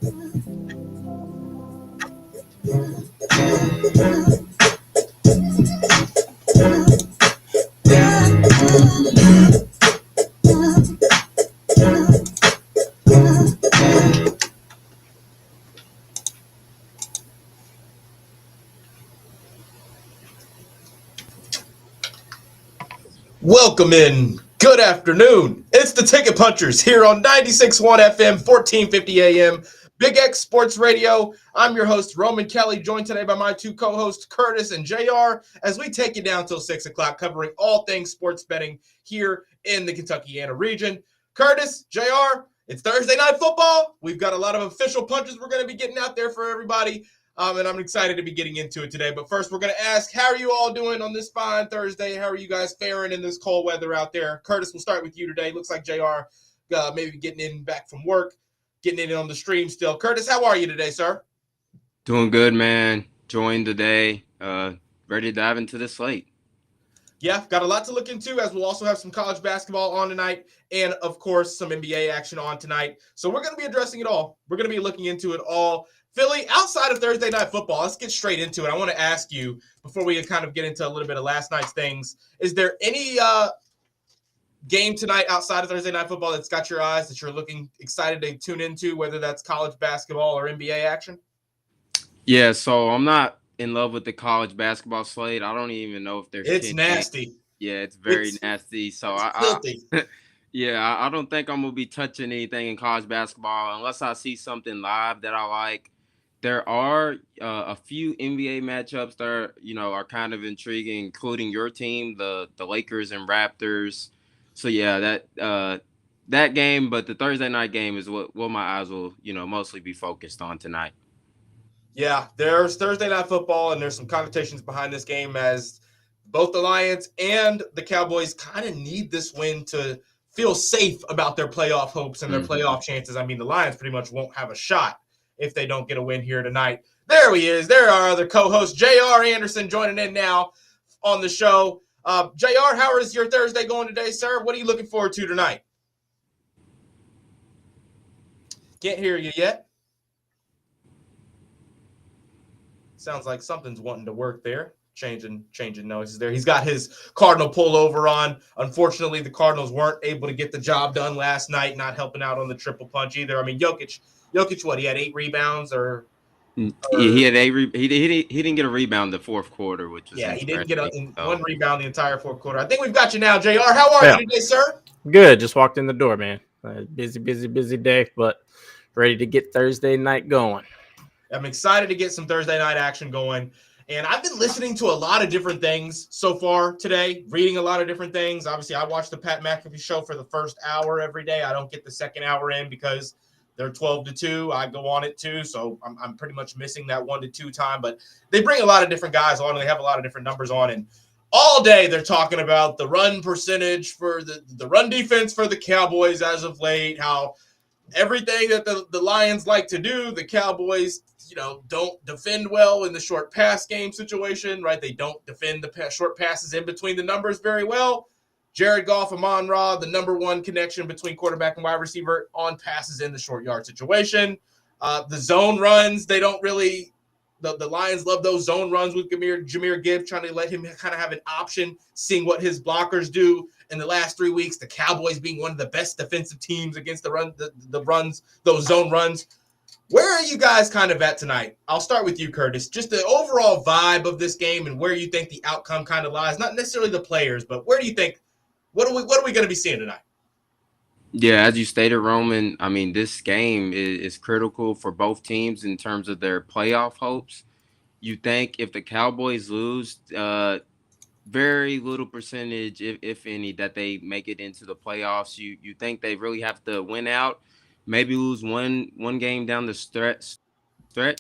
Welcome in. Good afternoon. It's the Ticket Punchers here on 96.1 FM, 1450 AM, Big X Sports Radio. I'm your host, Roman Kelly, joined today by my two co-hosts, Curtis and JR, as we take you down till 6 o'clock, covering all things sports betting here in the Kentuckiana region. Curtis, JR, it's Thursday Night Football. We've got a lot of official punches we're going to be getting out there for everybody. And I'm excited to be getting into it today. But first, we're going to ask, how are you all doing on this fine Thursday? How are you guys faring in this cold weather out there? Curtis, we'll start with you today. Looks like JR maybe getting in back from work, getting in on the stream still. Curtis, how are you today, sir? Doing good, man. Joined today. Ready to dive into this slate. Yeah, got a lot to look into, as we'll also have some college basketball on tonight and, of course, some NBA action on tonight. So we're going to be addressing it all. We're going to be looking into it all. Philly, outside of Thursday Night Football, let's get straight into it. I want to ask you, before we kind of get into a little bit of last night's things, is there any game tonight outside of Thursday Night Football that's got your eyes, that you're looking excited to tune into, whether that's college basketball or NBA action? Yeah, so I'm not in love with the college basketball slate. I don't even know if there's It's nasty. Yeah, it's very nasty. So filthy. I don't think I'm going to be touching anything in college basketball unless I see something live that I like. There are a few NBA matchups that are kind of intriguing, including your team, the Lakers and Raptors. So yeah, that game, but the Thursday night game is what my eyes will mostly be focused on tonight. Yeah, there's Thursday Night Football, and there's some connotations behind this game, as both the Lions and the Cowboys kind of need this win to feel safe about their playoff hopes and their playoff chances. I mean, the Lions pretty much won't have a shot if they don't get a win here tonight. There he is. There are our other co-host, J.R. Anderson, joining in now on the show. J.R., how is your Thursday going today, sir? What are you looking forward to tonight? Can't hear you yet. Sounds like something's wanting to work there. Changing noises there. He's got his Cardinal pullover on. Unfortunately, the Cardinals weren't able to get the job done last night, not helping out on the triple punch either. I mean, Jokic, what? He had 8 rebounds, or he had he didn't get a rebound the fourth quarter, which was he didn't get one rebound the entire fourth quarter. I think we've got you now, JR. How are you today, sir? Good. Just walked in the door, man. Busy day, but ready to get Thursday night going. I'm excited to get some Thursday night action going. And I've been listening to a lot of different things so far today, reading a lot of different things. Obviously, I watch the Pat McAfee show for the first hour every day. I don't get the second hour in because they're 12 to 2. I go on it too, so I'm pretty much missing that 1 to 2 time. But they bring a lot of different guys on, and they have a lot of different numbers on. And all day they're talking about the run percentage for the run defense for the Cowboys as of late, how everything that the Lions like to do, the Cowboys don't defend well in the short pass game situation, right? They don't defend the short passes in between the numbers very well. Jared Goff, Amon-Ra, the number one connection between quarterback and wide receiver on passes in the short yard situation. The zone runs, they don't really – the Lions love those zone runs with Jahmyr Gibbs, trying to let him kind of have an option, seeing what his blockers do. In the last 3 weeks, the Cowboys being one of the best defensive teams against the runs, those zone runs. Where are you guys kind of at tonight? I'll start with you, Curtis. Just the overall vibe of this game and where you think the outcome kind of lies. Not necessarily the players, but where do you think – what are we going to be seeing tonight? Yeah, as you stated, Roman, I mean, this game is critical for both teams in terms of their playoff hopes. You think if the Cowboys lose, very little percentage, if any, that they make it into the playoffs. You think they really have to win out, maybe lose one game down the stretch, and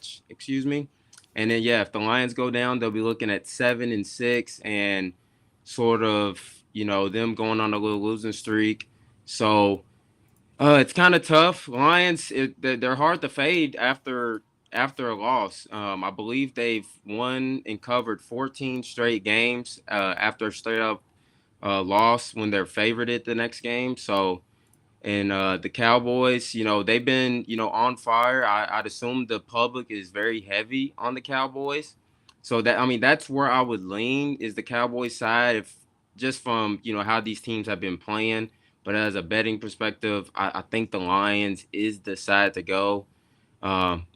then if the Lions go down, they'll be looking at 7-6 and sort of them going on a little losing streak. So it's kind of tough. Lions, they're hard to fade after a loss. I believe they've won and covered 14 straight games after a straight up loss when they're favored at the next game. So And the Cowboys, they've been, on fire. I'd assume the public is very heavy on the Cowboys. So that's where I would lean is the Cowboys side, if just from, how these teams have been playing. But as a betting perspective, I think the Lions is the side to go.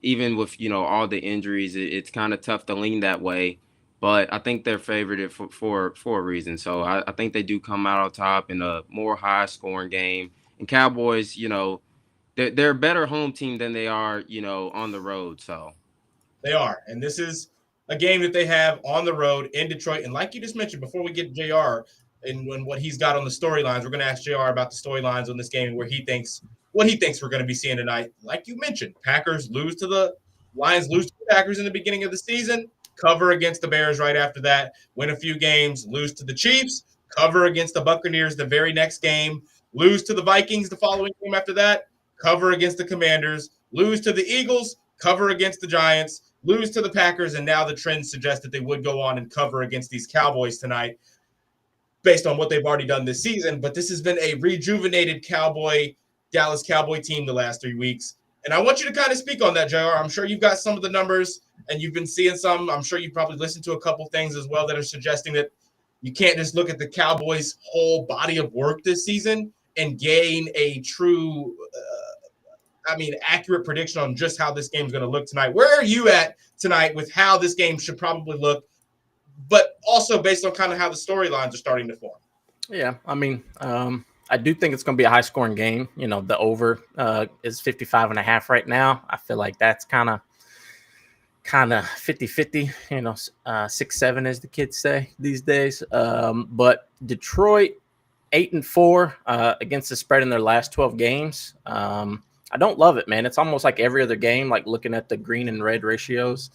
Even with, all the injuries, it's kind of tough to lean that way. But I think they're favored for a reason. So I think they do come out on top in a more high scoring game. And Cowboys, they're a better home team than they are, on the road. So They are. And this is a game that they have on the road in Detroit. And like you just mentioned, before we get JR and what he's got on the storylines, we're going to ask JR about the storylines on this game and what he thinks we're going to be seeing tonight. Like you mentioned, Lions lose to the Packers in the beginning of the season, cover against the Bears right after that, win a few games, lose to the Chiefs, cover against the Buccaneers the very next game, lose to the Vikings the following game after that, cover against the Commanders, lose to the Eagles, cover against the Giants, lose to the Packers, and now the trends suggest that they would go on and cover against these Cowboys tonight based on what they've already done this season. But this has been a rejuvenated Dallas Cowboy team the last 3 weeks. And I want you to kind of speak on that, JR. I'm sure you've got some of the numbers and you've been seeing some. I'm sure you've probably listened to a couple things as well that are suggesting that you can't just look at the Cowboys' whole body of work this season and gain a true accurate prediction on just how this game is going to look tonight. Where are you at tonight with how this game should probably look, but also based on kind of how the storylines are starting to form? Yeah, I do think it's going to be a high-scoring game. The over is 55.5 right now. I feel like that's kind of 50-50, 6-7 as the kids say these days. But Detroit 8-4 against the spread in their last 12 games. I don't love it, man. It's almost like every other game, like looking at the green and red ratios.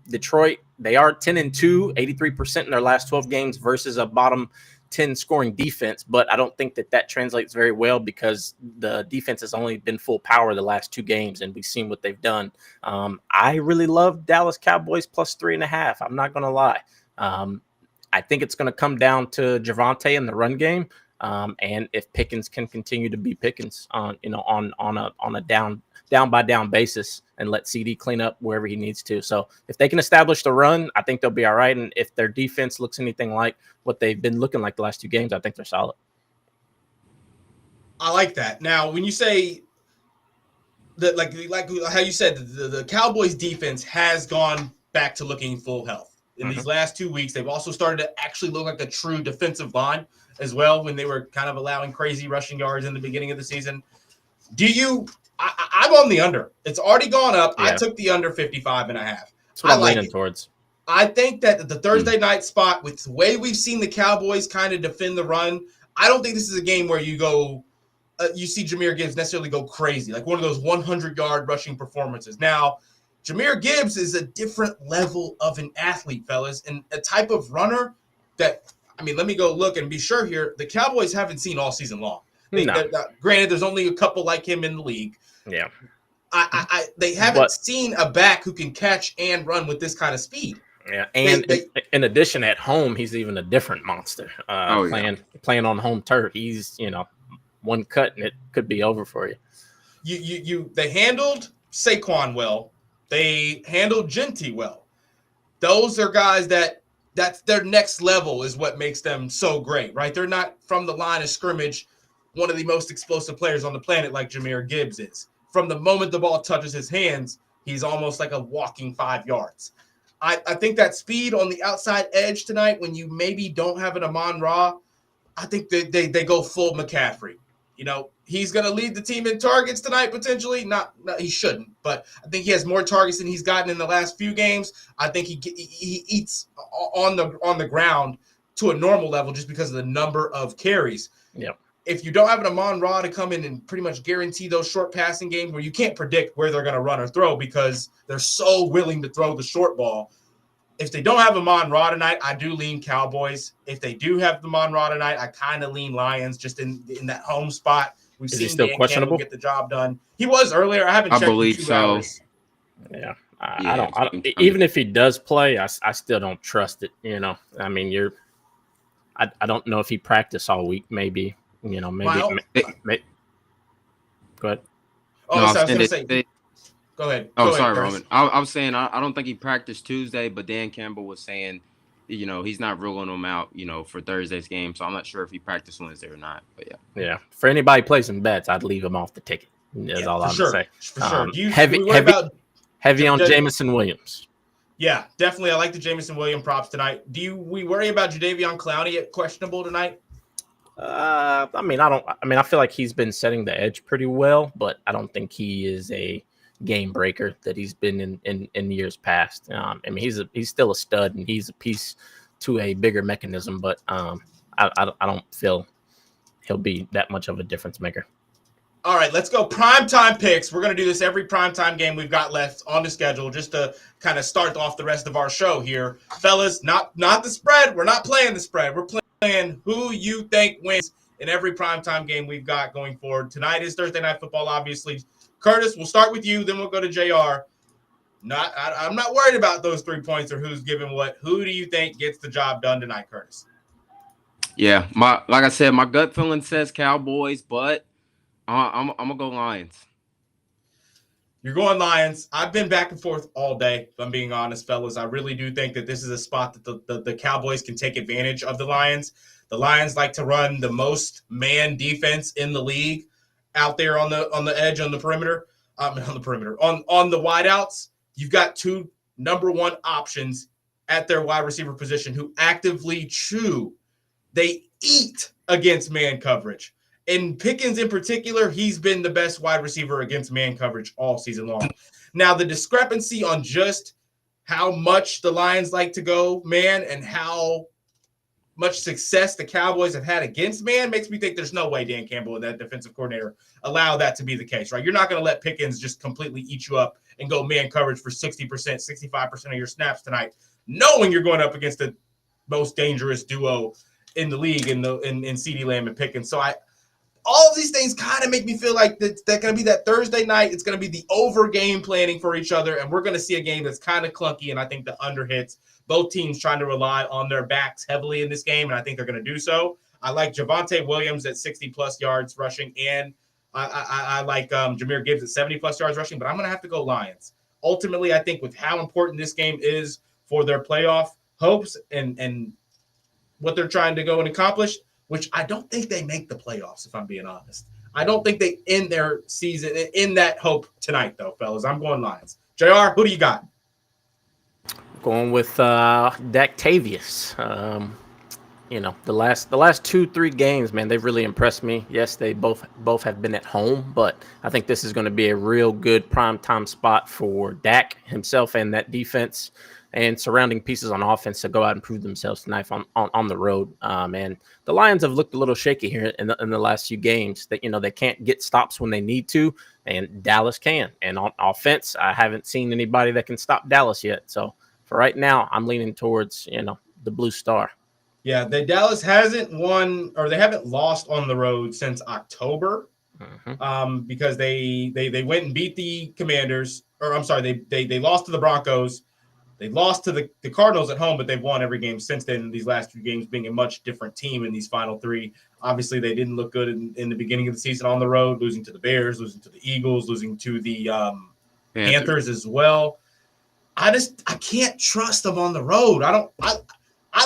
Detroit, they are 10-2, 83% in their last 12 games versus a bottom 10 scoring defense. But I don't think that translates very well because the defense has only been full power the last 2 games, and we've seen what they've done. I really love Dallas Cowboys plus 3.5. I'm not going to lie. I think it's going to come down to Javonte in the run game. And if Pickens can continue to be Pickens on a down by down basis and let CD clean up wherever he needs to. So if they can establish the run, I think they'll be all right. And if their defense looks anything like what they've been looking like the last 2 games, I think they're solid. I like that. Now, when you say that, like how you said, the Cowboys defense has gone back to looking full health in these last 2 weeks. They've also started to actually look like a true defensive line as well when they were kind of allowing crazy rushing yards in the beginning of the season. I'm on the under. It's already gone up. Yeah. I took the under 55.5. That's what I'm leaning towards. I think that the Thursday night spot, with the way we've seen the Cowboys kind of defend the run, I don't think this is a game where you see Jahmyr Gibbs necessarily go crazy, like one of those 100-yard rushing performances. Now, Jahmyr Gibbs is a different level of an athlete, fellas, and a type of runner that, let me go look and be sure here, the Cowboys haven't seen all season long. Granted, there's only a couple like him in the league. Yeah. They haven't seen a back who can catch and run with this kind of speed. Yeah, and in addition, at home, he's even a different monster. Playing on home turf, he's one cut and it could be over for you. They handled Saquon well. They handled Genty well. Those are guys that's their next level is what makes them so great, right? They're not from the line of scrimmage, one of the most explosive players on the planet like Jahmyr Gibbs is. From the moment the ball touches his hands, he's almost like a walking 5 yards. I think that speed on the outside edge tonight, when you maybe don't have an Amon-Ra, I think they go full McCaffrey. He's going to lead the team in targets tonight, potentially. Not he shouldn't, but I think he has more targets than he's gotten in the last few games. I think he eats on the ground to a normal level just because of the number of carries. Yeah. If you don't have an Amon-Ra to come in and pretty much guarantee those short passing games where you can't predict where they're going to run or throw because they're so willing to throw the short ball. If they don't have Amon-Ra tonight, I do lean Cowboys. If they do have the Amon-Ra tonight, I kind of lean Lions just in that home spot. We've Is seen he still Dan questionable? Campbell get the job done. He was earlier. I haven't checked. I believe in 2 so. hours. Yeah. I don't even if he does play, I still don't trust it. I don't know if he practiced all week. Maybe. Go ahead. Oh, No, so I was and going to say. Go ahead. Oh, Go ahead, sorry, Chris. Roman. I was saying I don't think he practiced Tuesday, but Dan Campbell was saying, he's not ruling him out, for Thursday's game. So I'm not sure if he practiced Wednesday or not. But yeah. Yeah. For anybody placing bets, I'd leave him off the ticket. That's all I'm sure. gonna say. For sure. Heavy on Jamison Williams. Yeah, definitely. I like the Jamison Williams props tonight. We worry about Jadeveon Clowney at questionable tonight? I feel like he's been setting the edge pretty well, but I don't think he is a game breaker that he's been in years past. He's still a stud and he's a piece to a bigger mechanism, but I don't feel he'll be that much of a difference maker. All right, let's go primetime picks. We're going to do this every primetime game we've got left on the schedule just to kind of start off the rest of our show here. Fellas, not the spread. We're not playing the spread. We're playing who you think wins in every primetime game we've got going forward. Tonight is Thursday Night Football, obviously. Curtis, we'll start with you, then we'll go to JR. I'm not worried about those 3 points or who's giving what. Who do you think gets the job done tonight, Curtis? Yeah, like I said, my gut feeling says Cowboys, but I'm gonna go Lions. You're going Lions. I've been back and forth all day, if I'm being honest, fellas. I really do think that this is a spot that the Cowboys can take advantage of the Lions. The Lions like to run the most man defense in the league out there on the edge, on the perimeter, on the wideouts. You've got two number one options at their wide receiver position who actively chew. They eat against man coverage. In Pickens in particular, he's been the best wide receiver against man coverage all season long. Now, the discrepancy on just how much the Lions like to go man and how much success the Cowboys have had against man makes me think there's no way Dan Campbell and that defensive coordinator allow that to be the case, right? You're not going to let Pickens just completely eat you up and go man coverage for 60%, 65% of your snaps tonight, knowing you're going up against the most dangerous duo in the league in CeeDee Lamb and Pickens. So all of these things kind of make me feel like that's going to be that Thursday night. It's going to be the over game planning for each other, and we're going to see a game that's kind of clunky, and I think the under hits. Both teams trying to rely on their backs heavily in this game, and I think they're going to do so. I like Javonte Williams at 60-plus yards rushing, and I like Jahmyr Gibbs at 70-plus yards rushing, but I'm going to have to go Lions. Ultimately, I think with how important this game is for their playoff hopes and what they're trying to go and accomplish, which I don't think they make the playoffs, if I'm being honest. I don't think they end their season in that hope tonight, though, fellas. I'm going Lions. JR, who do you got? Going with Dactavius. The last 2-3 games, man, they've really impressed me. Yes, they both have been at home, but I think this is going to be a real good primetime spot for Dak himself and that defense and surrounding pieces on offense to go out and prove themselves tonight on the road. And the Lions have looked a little shaky here in the last few games. That they can't get stops when they need to, and Dallas can. And on offense, I haven't seen anybody that can stop Dallas yet. So for right now, I'm leaning towards the Blue Star. Yeah, Dallas hasn't won or they haven't lost on the road since October, because they went and beat the Commanders. Or I'm sorry, they lost to the Broncos. They lost to the Cardinals at home, but they've won every game since then. These last few games being a much different team in these final three. Obviously, they didn't look good in the beginning of the season on the road, losing to the Bears, losing to the Eagles, losing to the Panthers as well. I can't trust them on the road. I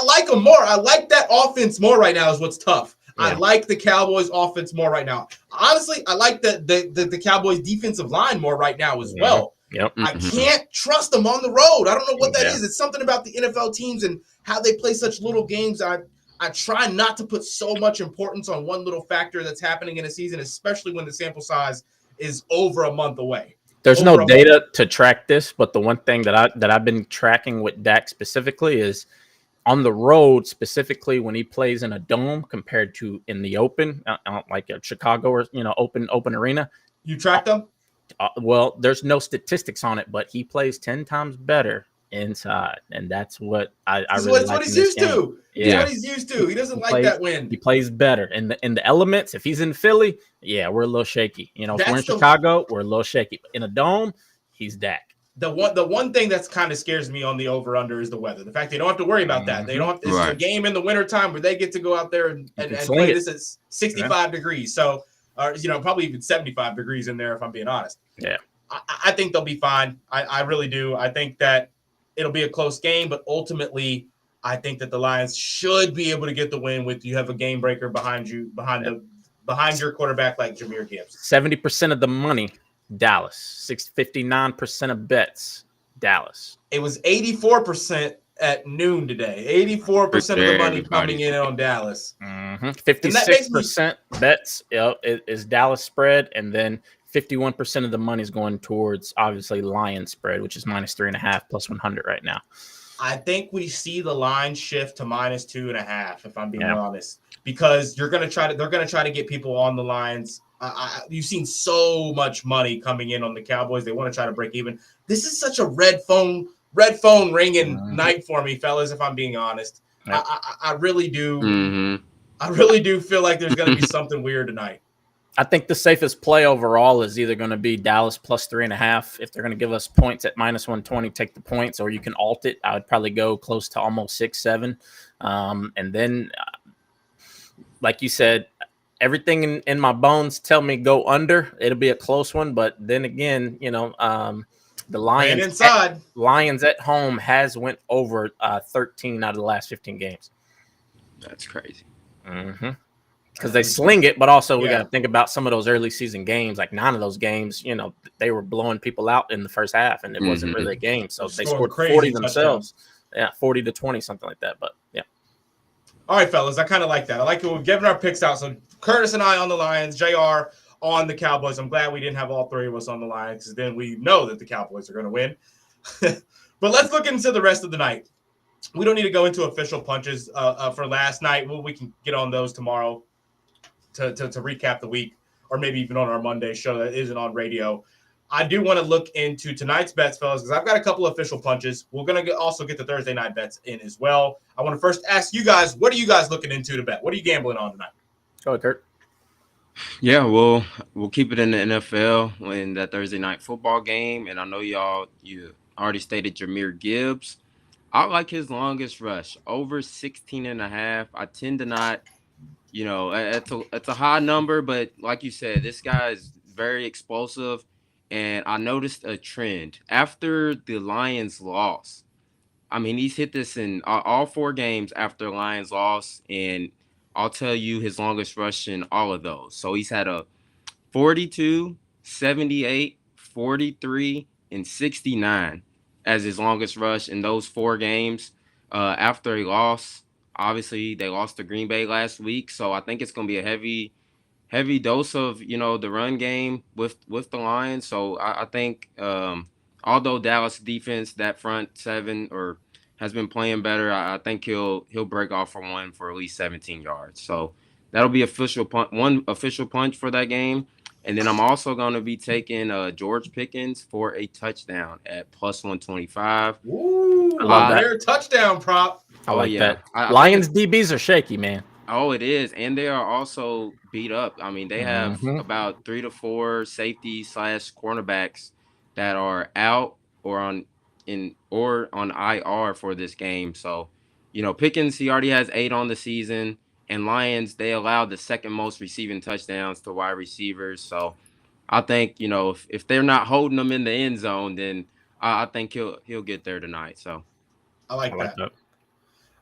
like them more. I like that offense more right now is what's tough. Yeah. I like the Cowboys offense more right now. Honestly, I like the Cowboys defensive line more right now as well. Yep. I can't trust them on the road. I don't know what that is. It's something about the NFL teams and how they play such little games. I try not to put so much importance on one little factor that's happening in a season, especially when the sample size is over a month away. There's no data to track this, but the one thing that I've been tracking with Dak specifically is on the road, specifically when he plays in a dome compared to in the open, like a Chicago or open arena. You track them? Well, there's no statistics on it, but he plays 10 times better inside, and that's what I really like. What he's used to. Yeah, what he's used to. He doesn't like that wind. He plays better in the elements. If he's in Philly, we're a little shaky. If we're in Chicago, we're a little shaky. But in a dome, he's Dak. The one thing that's kind of scares me on the over-under is the weather. The fact they don't have to worry about that. They don't have this is a game in the wintertime where they get to go out there and play this at 65 degrees. So or probably even 75 degrees in there if I'm being honest. Yeah. I think they'll be fine. I really do. I think that it'll be a close game, but ultimately, I think that the Lions should be able to get the win with you have a game breaker behind you, behind your quarterback like Jahmyr Gibbs. 70% of the money, Dallas. 59% of bets, Dallas. It was 84% at noon today. 84% of the money coming in on Dallas. 56% bets is Dallas spread, and then 51% of the money is going towards obviously Lions spread, which is -3.5 plus 100 right now. I think we see the line shift to -2.5, if I'm being honest, because they're going to try to get people on the lines. You've seen so much money coming in on the Cowboys. They want to try to break even. This is such a red phone ringing night for me, fellas, if I'm being honest. Yep. I really do. Mm-hmm. I really do feel like there's going to be something weird tonight. I think the safest play overall is either going to be Dallas plus 3.5. If they're going to give us points at -120, take the points, or you can alt it. I would probably go close to almost 6-7. And then, like you said, everything in my bones tell me go under. It'll be a close one. But then again, the Lions at home has went over 13 out of the last 15 games. That's crazy. Mm-hmm. Because they sling it, but also we got to think about some of those early season games. Like 9 of those games, they were blowing people out in the first half, and it wasn't really a game. So they scored 40 themselves. Yeah, 40-20, something like that. But yeah. All right, fellas, I kind of like that. I like it. We've given our picks out. So Curtis and I on the Lions, JR on the Cowboys. I'm glad we didn't have all three of us on the Lions, because then we know that the Cowboys are going to win. But let's look into the rest of the night. We don't need to go into official punches for last night. Well, we can get on those tomorrow to recap the week, or maybe even on our Monday show that isn't on radio. I do want to look into tonight's bets, fellas, because I've got a couple of official punches. We're going to also get the Thursday night bets in as well. I want to first ask you guys, what are you guys looking into to bet? What are you gambling on tonight? Go ahead, Kurt. Yeah, we'll keep it in the NFL in that Thursday night football game. And I know you already stated Jahmyr Gibbs. I like his longest rush, over 16.5. I tend to not, it's a high number, but like you said, this guy is very explosive. And I noticed a trend after the Lions loss. I mean, he's hit this in all 4 games after Lions loss, and I'll tell you his longest rush in all of those. So he's had a 42, 78, 43, and 69 as his longest rush in those 4 games after a loss. Obviously, they lost to Green Bay last week, so I think it's going to be a heavy dose of, the run game with the Lions. So I think although Dallas defense, that front 7 has been playing better, I think he'll break off for one for at least 17 yards. So that'll be one official punch for that game. And then I'm also going to be taking George Pickens for a touchdown at plus 125. Ooh, I love that. Touchdown prop. I like that. Lions DBs are shaky, man. Oh, it is. And they are also beat up. I mean, they have about 3 to 4 safeties / cornerbacks that are out or on IR for this game. So, Pickens, he already has 8 on the season. And Lions, they allowed the second most receiving touchdowns to wide receivers. So I think, if they're not holding them in the end zone, then I think he'll get there tonight. So I like that.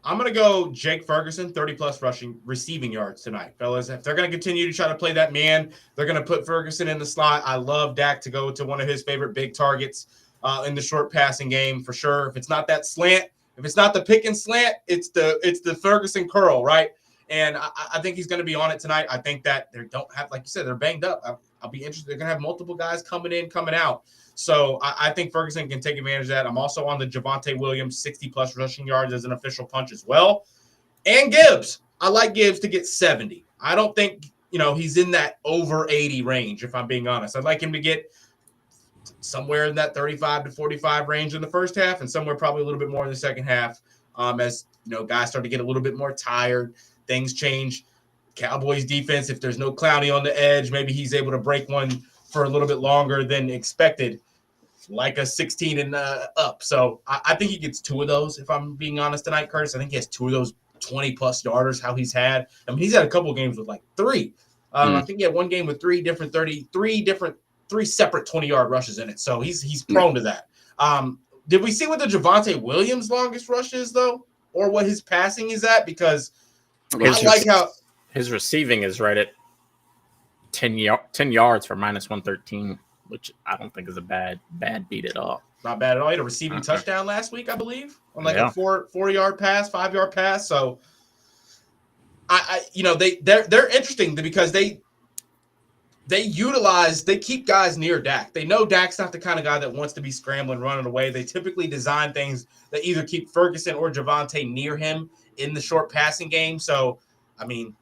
I'm going to go Jake Ferguson, 30-plus receiving yards tonight, fellas. If they're going to continue to try to play that man, they're going to put Ferguson in the slot. I love Dak to go to one of his favorite big targets in the short passing game for sure. If it's not that slant, if it's not the Pickens slant, it's the Ferguson curl, right? And I think he's going to be on it tonight. I think that they don't have, like you said, they're banged up. I'll be interested. They're going to have multiple guys coming in, coming out. So I think Ferguson can take advantage of that. I'm also on the Javonte Williams 60-plus rushing yards as an official punch as well. And Gibbs. I like Gibbs to get 70. I don't think, he's in that over 80 range, if I'm being honest. I'd like him to get somewhere in that 35 to 45 range in the first half and somewhere probably a little bit more in the second half as, guys start to get a little bit more tired. Things change. Cowboys defense, if there's no Clowney on the edge, maybe he's able to break one for a little bit longer than expected, like a 16 and up. So I think he gets 2 of those, if I'm being honest tonight, Curtis. I think he has 2 of those 20-plus yarders, how he's had. I mean, he's had a couple of games with like 3. I think he had one game with three separate 20-yard rushes in it. So he's prone to that. Did we see what the Javonte Williams longest rush is though, or what his passing is at? Because I like how his receiving is right at 10 yards for -113, which I don't think is a bad beat at all. Not bad at all. He had a receiving touchdown last week, I believe, on like a 4-yard pass, 5-yard pass. So they're interesting because they keep guys near Dak. They know Dak's not the kind of guy that wants to be scrambling, running away. They typically design things that either keep Ferguson or Javonte near him in the short passing game. So, I mean,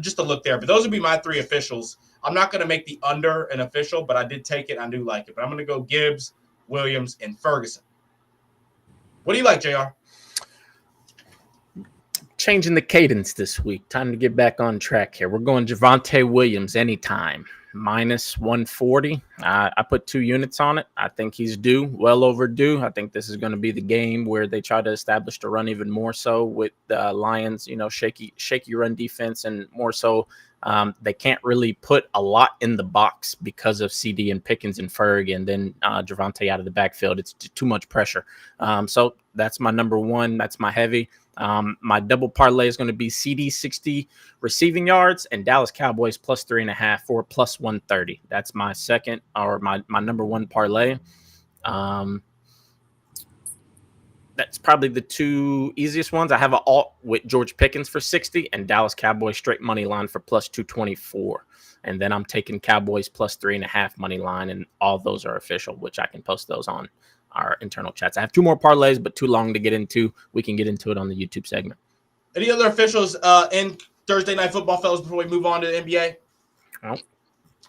just a look there. But those would be my three officials. I'm not going to make the under an official, but I did take it. I do like it. But I'm going to go Gibbs, Williams, and Ferguson. What do you like, JR? Changing the cadence this week. Time to get back on track here. We're going Javonte Williams anytime. -140. I put 2 units on it. I think he's due, well overdue. I think this is going to be the game where they try to establish the run even more so with the Lions, shaky run defense, and more so they can't really put a lot in the box because of CD and Pickens and Ferg, and then Javonte out of the backfield. It's too much pressure. So that's my number one. That's my heavy. My double parlay is going to be CD 60 receiving yards and Dallas Cowboys +3.5 for +130. That's my second, or my number one parlay. That's probably the two easiest ones. I have an alt with George Pickens for 60 and Dallas Cowboys straight money line for +224. And then I'm taking Cowboys +3.5 money line, and all those are official, which I can post those on our internal chats. I have 2 more parlays, but too long to get into. We can get into it on the YouTube segment. Any other officials in Thursday Night Football, fellas, before we move on to the NBA? Nope.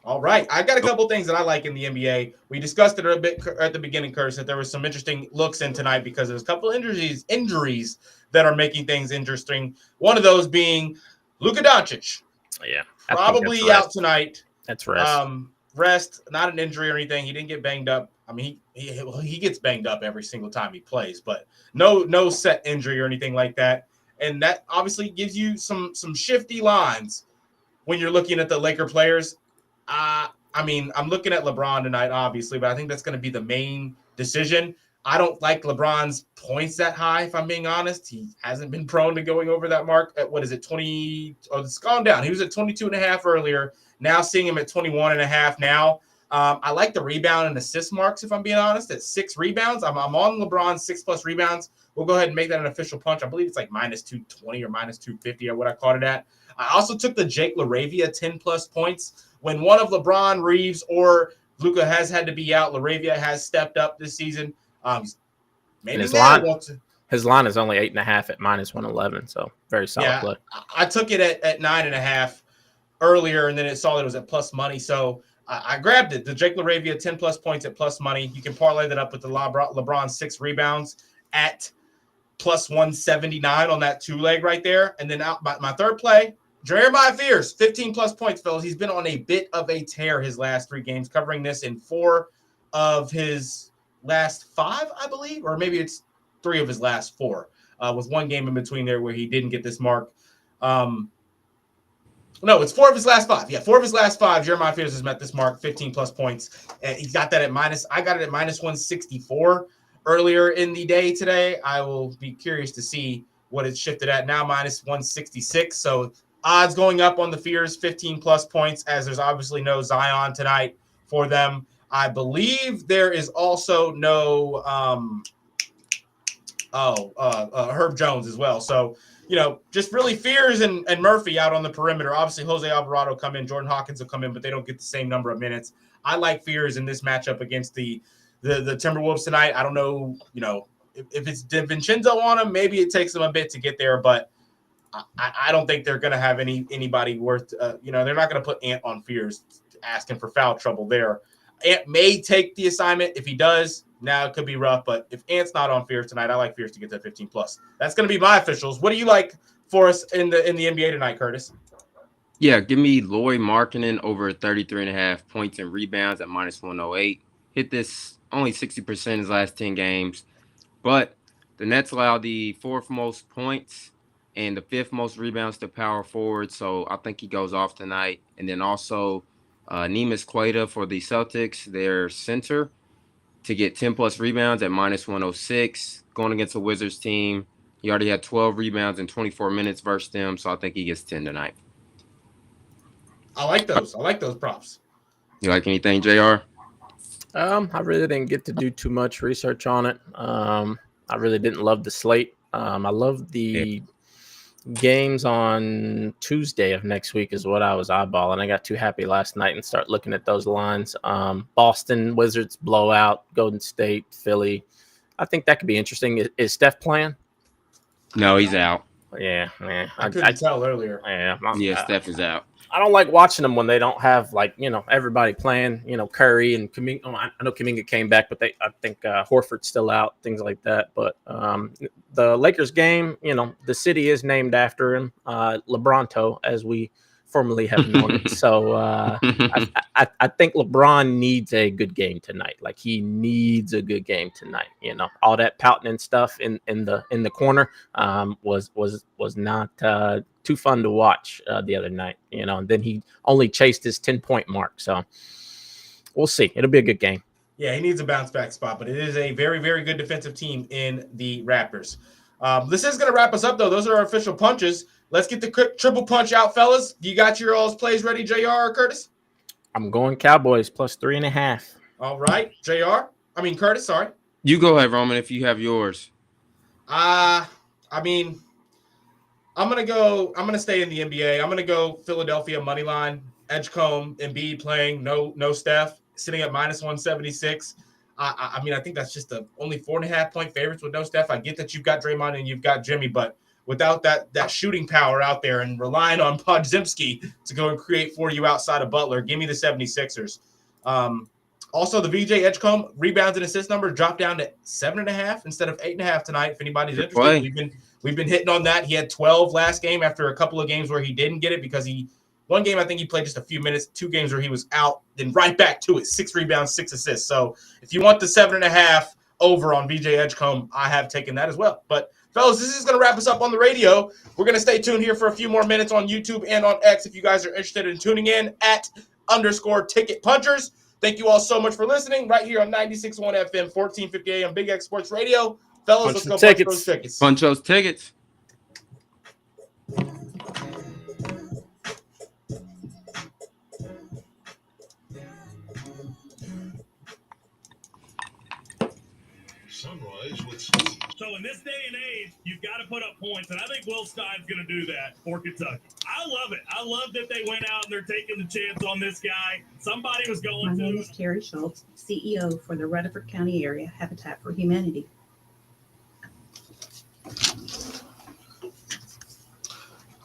All right. I got a couple things that I like in the NBA. We discussed it a bit at the beginning, Curtis, that there was some interesting looks in tonight because there's a couple of injuries that are making things interesting. One of those being Luka Doncic. Yeah. Probably out tonight. That's rest. Rest, not an injury or anything. He didn't get banged up. I mean, he gets banged up every single time he plays, but no set injury or anything like that. And that obviously gives you some shifty lines when you're looking at the Laker players. I mean, I'm looking at LeBron tonight, obviously, but I think that's going to be the main decision. I don't like LeBron's points that high, if I'm being honest. He hasn't been prone to going over that mark at, 20? Oh, it's gone down. He was at 22.5 earlier. Now seeing him at 21.5 now. I like the rebound and assist marks, if I'm being honest, at 6 rebounds. I'm on LeBron's 6+ rebounds. We'll go ahead and make that an official punch. I believe it's like -220 or -250 or what I caught it at. I also took the Jake LaRavia 10+ points. When one of LeBron, Reeves, or Luka has had to be out, LaRavia has stepped up this season. His line is only 8.5 at -111, so very solid play. I took it at 9.5 earlier, and then it saw that it was at plus money, so I grabbed it. The Jake LaRavia 10+ points at plus money. You can parlay that up with the LeBron 6 rebounds at +179 on that 2-leg right there. And then my third play, Jeremiah Fears, 15+ points, fellas. He's been on a bit of a tear his last 3 games, covering this in 4 of his last 5, I believe, or maybe it's 3 of his last 4, with 1 game in between there where he didn't get this mark. No, it's 4 of his last 5. Yeah, 4 of his last 5. Jeremiah Fears has met this mark, 15+ points. And he's got that at I got it at -164 earlier in the day today. I will be curious to see what it's shifted at now, -166. So odds going up on the Fears, 15+ points, as there's obviously no Zion tonight for them. I believe there is also no Herb Jones as well. So, just really Fears and Murphy out on the perimeter. Obviously, Jose Alvarado come in, Jordan Hawkins will come in, but they don't get the same number of minutes. I like Fears in this matchup against the Timberwolves tonight. I don't know, if it's DiVincenzo on them, maybe it takes them a bit to get there, but I don't think they're going to have anybody worth, they're not going to put Ant on Fears asking for foul trouble there. Ant may take the assignment. If he does, now it could be rough. But if Ant's not on Fears tonight, I like Fears to get that 15+. That's going to be my officials. What do you like for us in the NBA tonight, Curtis? Yeah, give me Lauri Markkanen over 33.5 points and rebounds at -108. Hit this only 60% in his last 10 games. But the Nets allow the 4th most points and the 5th most rebounds to power forward. So I think he goes off tonight. And then also Neemias Queta for the Celtics, their center, to get 10 plus rebounds at minus 106. Going against the Wizards team, he already had 12 rebounds in 24 minutes versus them. So I think he gets 10 tonight. I like those props. You like anything, JR? I really didn't get to do too much research on it. I really didn't love the slate. I love the games on Tuesday of next week is what I was eyeballing. I got too happy last night and start looking at those lines. Boston Wizards blowout, Golden State, Philly. I think that could be interesting. Is Steph playing? No, he's out. Yeah. I couldn't tell earlier. Yeah, Steph is out. I don't like watching them when they don't have everybody playing. Curry and Kuminga. I know Kuminga came back, but I think Horford's still out. Things like that. But the Lakers game, the city is named after him, LeBronto, as we formerly have known it. So I think LeBron needs a good game tonight. Like, he needs a good game tonight. All that pouting and stuff in the corner was not too fun to watch the other night. And then he only chased his 10-point mark. So we'll see. It'll be a good game. Yeah, he needs a bounce back spot, but it is a very, very good defensive team in the Raptors. This is going to wrap us up, though. Those are our official punches. Let's get the quick triple punch out, fellas. You got your all's plays ready, JR or Curtis? I'm going Cowboys plus 3.5. All right, Curtis, sorry. You go ahead, Roman, if you have yours. I'm going to stay in the NBA. I'm going to go Philadelphia money line, Edgecombe, Embiid playing, no Steph, sitting at minus 176. I think that's just only 4.5 point favorites with no Steph. I get that you've got Draymond and you've got Jimmy, but without that shooting power out there and relying on Podziemski to go and create for you outside of Butler, give me the 76ers. Also, the VJ Edgecombe rebounds and assist number dropped down to 7.5 instead of 8.5 tonight. If anybody's interested, we've been hitting on that. He had 12 last game after a couple of games where he didn't get it because one game I think he played just a few minutes, 2 games where he was out, then right back to it, 6 rebounds, 6 assists. So if you want the 7.5 over on VJ Edgecombe, I have taken that as well. But fellas, this is going to wrap us up on the radio. We're going to stay tuned here for a few more minutes on YouTube and on X if you guys are interested in tuning in at _Ticket Punchers. Thank you all so much for listening right here on 96.1 FM, 1450 AM Big X Sports Radio. Fellas, let's go punch those tickets. Punch those tickets. So in this day and age, you've got to put up points, and I think Will Stein's going to do that for Kentucky. I love it. I love that they went out and they're taking the chance on this guy. Somebody was going My to. name is Carrie Schultz, CEO for the Rutherford County Area Habitat for Humanity.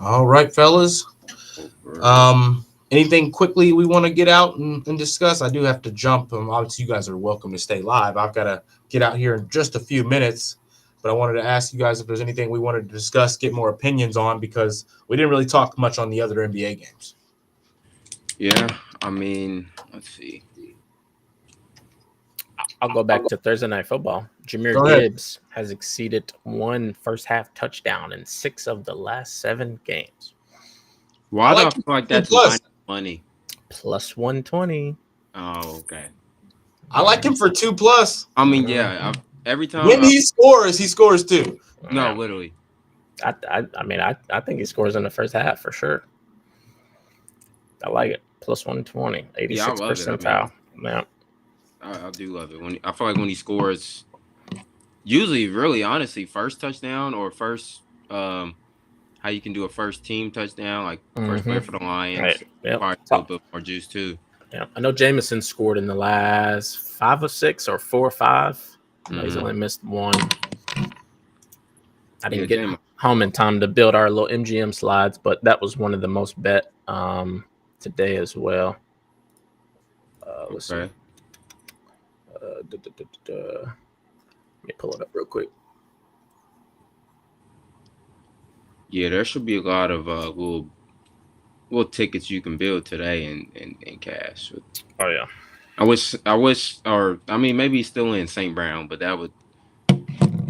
All right, fellas. Anything quickly we want to get out and discuss? I do have to jump. Obviously, you guys are welcome to stay live. I've got to get out here in just a few minutes. But I wanted to ask you guys if there's anything we wanted to discuss, get more opinions on, because we didn't really talk much on the other NBA games. Yeah, let's see. I'll go back to Thursday Night Football. Jahmyr Gibbs has exceeded 1 first-half touchdown in 6 of the last 7 games. Why do I feel like that's money? Plus 120. Oh, okay. I like him for 2+. Every time when he scores too. No, literally. I think he scores in the first half for sure. I like it. Plus 120, 86 percentile. Yeah, I do love it. I feel like when he scores, usually, really, honestly, first touchdown or first, how you can do a first team touchdown, like first player for the Lions. Right. Yep. Probably a little bit more juice too. Yeah, I know Jameson scored in the last 5 or 6 or 4 or 5. He's only missed 1. I didn't get home in time to build our little MGM slides, but that was one of the most bet today as well. Let's see. Let me pull it up real quick. Yeah, there should be a lot of little tickets you can build today in cash. Oh yeah. I wish, or maybe he's still in St. Brown, but that would,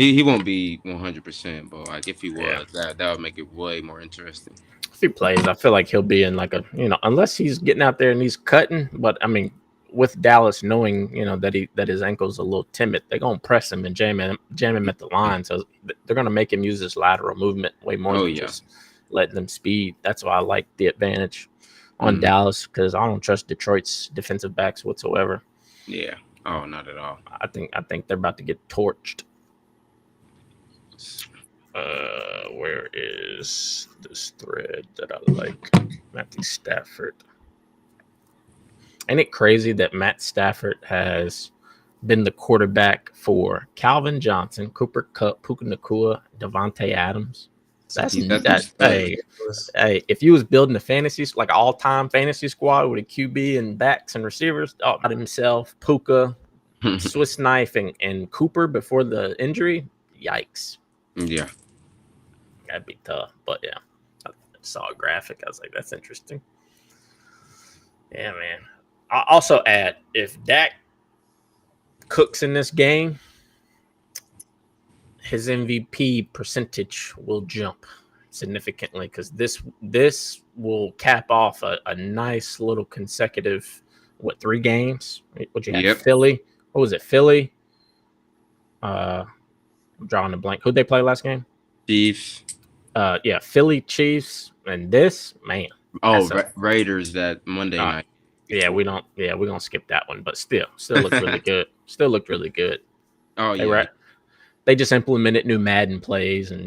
He won't be 100%, but like if he was, Yeah. that would make it way more interesting. If he plays, I feel like he'll be in like a, unless he's getting out there and he's cutting. But I mean, with Dallas knowing, that his ankle's a little timid, they're gonna press him and jam him at the line. So they're gonna make him use his lateral movement way more than just letting them speed. That's why I like the advantage on Dallas, because I don't trust Detroit's defensive backs whatsoever. Yeah. Oh, not at all. I think they're about to get torched. Where is this thread that I like? Matthew Stafford. Ain't it crazy that Matt Stafford has been the quarterback for Calvin Johnson, Cooper Kupp, Puka Nacua, Devontae Adams? Hey, if you was building a fantasy, like all-time fantasy squad with a QB and backs and receivers, about himself, Puka, Swiss Knife, and Cooper before the injury, yikes. Yeah. That'd be tough. But yeah, I saw a graphic. I was like, that's interesting. Yeah, man. I'll also add, if Dak cooks in this game, his MVP percentage will jump significantly, because this will cap off a nice little consecutive 3 games. What you had? Philly. What was it? Philly. I'm drawing a blank. Who'd they play last game? Chiefs. Yeah, Philly, Chiefs, and this, man. Raiders that Monday night. Yeah, we're gonna skip that one, but still looked really good. Still looked really good. Oh yeah. They just implemented new Madden plays and